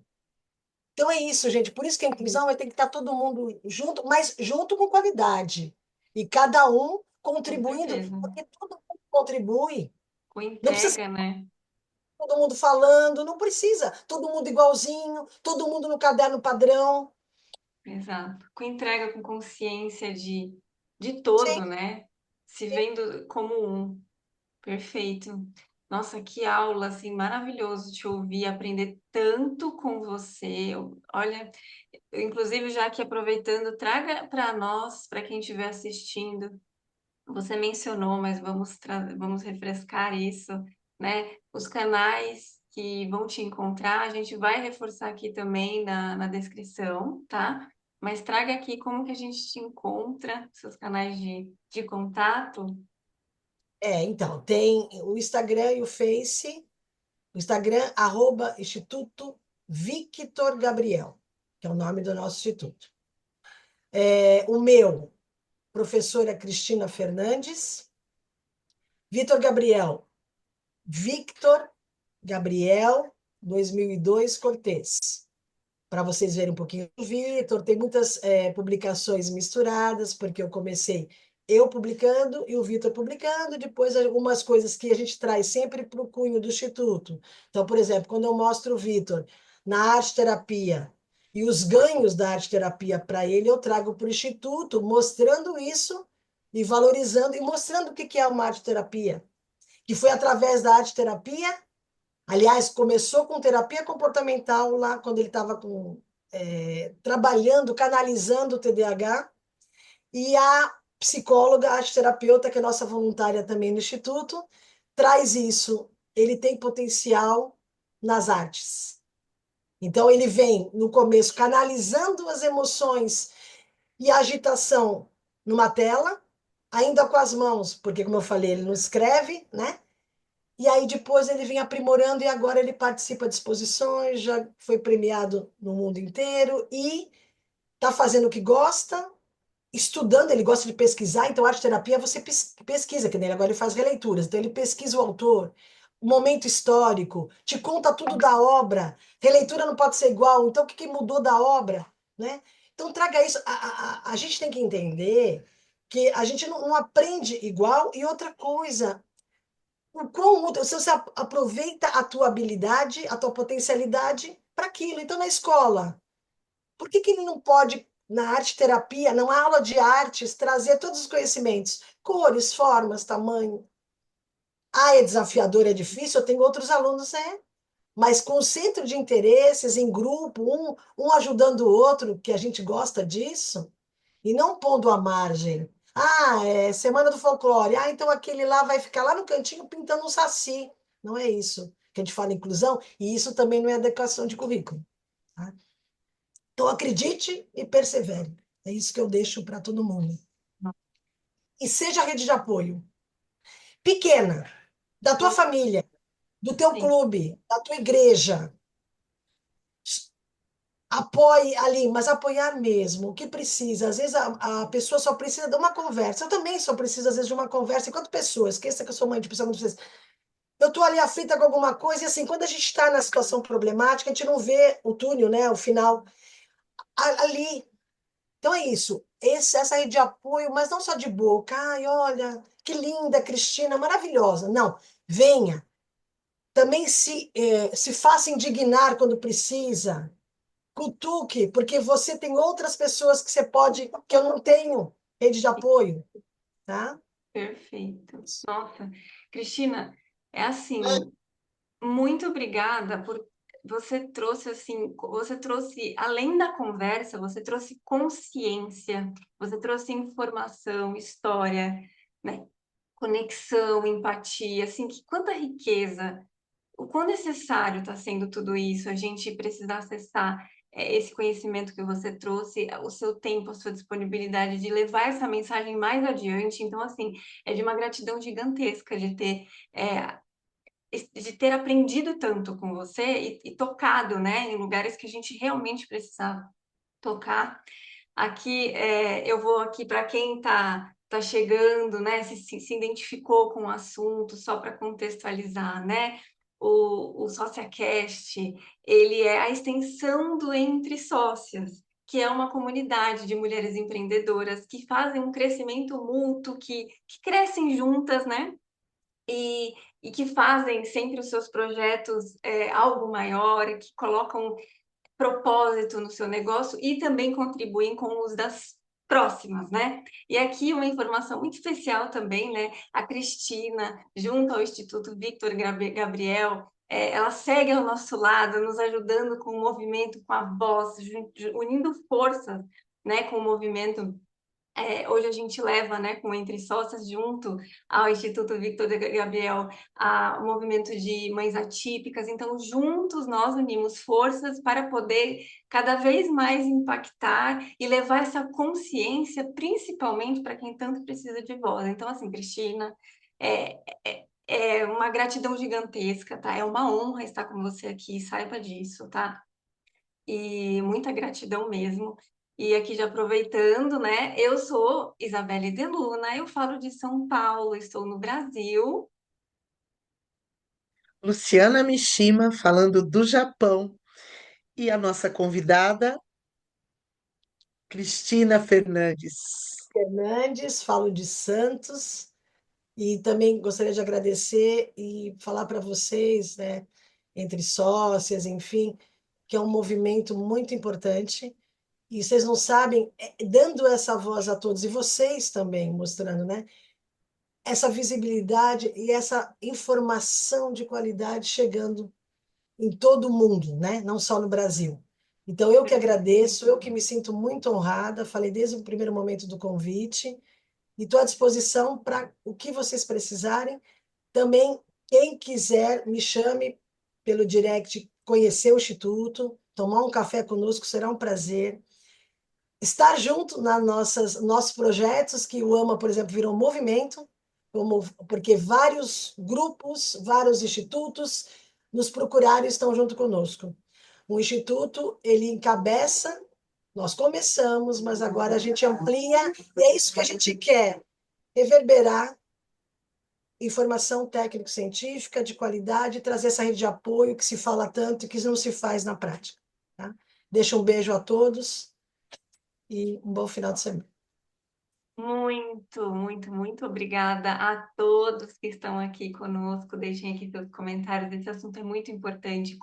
Então, é isso, gente. Por isso que a inclusão vai ter que estar todo mundo junto, mas junto com qualidade. E cada um Com contribuindo, certeza. porque todo mundo contribui. Com Não precisa entrega, né? todo mundo falando, não precisa. Todo mundo igualzinho, todo mundo no caderno padrão. Exato. Com entrega, com consciência de Sim, todo, né? Se vendo como um. Perfeito. Nossa, que aula, assim, maravilhoso te ouvir, aprender tanto com você. Olha, inclusive, já que aproveitando, traga para nós, para quem estiver assistindo, você mencionou, mas vamos refrescar isso, né? Os canais que vão te encontrar, a gente vai reforçar aqui também na descrição, tá? Mas traga aqui como que a gente te encontra, seus canais de contato. então, tem o Instagram e o Face. O Instagram, Instituto Victor Gabriel, que é o nome do nosso instituto. O meu, professora Cristina Fernandes. Vitor Gabriel, Victor Gabriel 2002 Cortez. Para vocês verem um pouquinho do Vitor, tem muitas publicações misturadas, porque eu comecei eu publicando e o Vitor publicando, depois algumas coisas que a gente traz sempre para o cunho do Instituto. Então, por exemplo, quando eu mostro o Vitor na arte terapia e os ganhos da arte terapia para ele, eu trago para o Instituto, mostrando isso e valorizando e mostrando o que é uma arte terapia, que foi através da arte terapia. Aliás, começou com terapia comportamental lá quando ele estava trabalhando, canalizando o TDAH, e a psicóloga, a arte-terapeuta, que é nossa voluntária também no Instituto, traz isso. Ele tem potencial nas artes. Então, ele vem, no começo, canalizando as emoções e a agitação numa tela, ainda com as mãos, porque, como eu falei, ele não escreve, né? E aí depois ele vem aprimorando e agora ele participa de exposições, já foi premiado no mundo inteiro e está fazendo o que gosta, estudando, ele gosta de pesquisar, então arte terapia você pesquisa, que nem agora ele faz releituras, então ele pesquisa o autor, o momento histórico, te conta tudo da obra, releitura não pode ser igual, então o que mudou da obra, né? Então traga isso, a gente tem que entender que a gente não aprende igual e outra coisa, se você aproveita a tua habilidade, a tua potencialidade para aquilo. Então, na escola, por que ele não pode, na arte terapia, numa aula de artes, trazer todos os conhecimentos? Cores, formas, tamanho. É desafiador, é difícil, eu tenho outros alunos, mas com centro de interesses, em grupo, um ajudando o outro, que a gente gosta disso, e não pondo à margem. Ah, é Semana do Folclore. Ah, então aquele lá vai ficar lá no cantinho pintando um saci. Não é isso que a gente fala inclusão, e isso também não é adequação de currículo. Tá? Então acredite e persevere. É isso que eu deixo para todo mundo. E seja rede de apoio. Pequena, da tua família, do teu Sim, clube, da tua igreja. Apoie ali, mas apoiar mesmo, o que precisa. Às vezes a pessoa só precisa de uma conversa. Eu também só preciso, às vezes, de uma conversa. Enquanto pessoa, esqueça que eu sou mãe de pessoa muito vezes. Eu estou ali aflita com alguma coisa, e assim, quando a gente está na situação problemática, a gente não vê o túnel, né? O final ali. Então é isso. Essa rede de apoio, mas não só de boca. Ai, olha, que linda, Cristina, maravilhosa. Não, venha. Também se faça indignar quando precisa. Cutuque, porque você tem outras pessoas que você pode, que eu não tenho, rede de apoio, tá? perfeito. Nossa, Cristina, é assim, muito obrigada por você trouxe além da conversa, você trouxe consciência, você trouxe informação, história, né? Conexão, empatia, assim, que quanta riqueza, o quão necessário está sendo tudo isso, a gente precisar acessar esse conhecimento que você trouxe, o seu tempo, a sua disponibilidade de levar essa mensagem mais adiante. Então, assim, é de uma gratidão gigantesca é, de ter aprendido tanto com você e tocado, né, em lugares que a gente realmente precisava tocar. Aqui, eu vou aqui para quem tá chegando, né, se identificou com o assunto, só para contextualizar, né? O SóciaCast, ele é a extensão do Entre Sócias, que é uma comunidade de mulheres empreendedoras que fazem um crescimento mútuo, que crescem juntas, né? E que fazem sempre os seus projetos algo maior, que colocam propósito no seu negócio e também contribuem com os das próximas, né? E aqui uma informação muito especial também, né? A Cristina, junto ao Instituto Victor Gabriel, ela segue ao nosso lado, nos ajudando com o movimento, com a voz, unindo forças, né, com o movimento. Hoje a gente leva, né, com Entre Sócias, junto ao Instituto Victor Gabriel, o movimento de mães atípicas. Então, juntos nós unimos forças para poder cada vez mais impactar e levar essa consciência, principalmente para quem tanto precisa de voz. Então, assim, Cristina, é uma gratidão gigantesca, tá? É uma honra estar com você aqui, saiba disso, tá? E muita gratidão mesmo. E aqui já aproveitando, né? Eu sou Isabelle de Luna, eu falo de São Paulo, estou no Brasil. Luciana Mishima, falando do Japão, e a nossa convidada, Cristina Fernandes. Fernandes, falo de Santos, e também gostaria de agradecer e falar para vocês, né, entre sócias, enfim, que é um movimento muito importante. E vocês não sabem, dando essa voz a todos, e vocês também mostrando, né? Essa visibilidade e essa informação de qualidade chegando em todo o mundo, né? Não só no Brasil. Então, eu que agradeço, eu que me sinto muito honrada, falei desde o primeiro momento do convite, e estou à disposição para o que vocês precisarem. Também, quem quiser, me chame pelo direct, conhecer o Instituto, tomar um café conosco, será um prazer. Estar junto nas nossos projetos, que o AMA, por exemplo, virou um movimento, porque vários grupos, vários institutos nos procuraram e estão junto conosco. O instituto, ele encabeça, nós começamos, mas agora a gente amplia, e é isso que a gente quer, reverberar informação técnico-científica de qualidade, trazer essa rede de apoio que se fala tanto e que não se faz na prática. Tá? Deixa um beijo a todos e um bom final de semana. Muito, muito, muito obrigada a todos que estão aqui conosco. Deixem aqui seus comentários. Esse assunto é muito importante.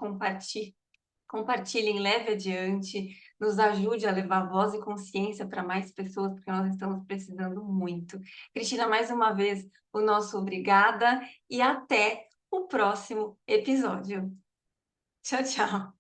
Compartilhem, leve adiante, nos ajude a levar voz e consciência para mais pessoas, porque nós estamos precisando muito. Cristina, mais uma vez, o nosso obrigada e até o próximo episódio. Tchau, tchau.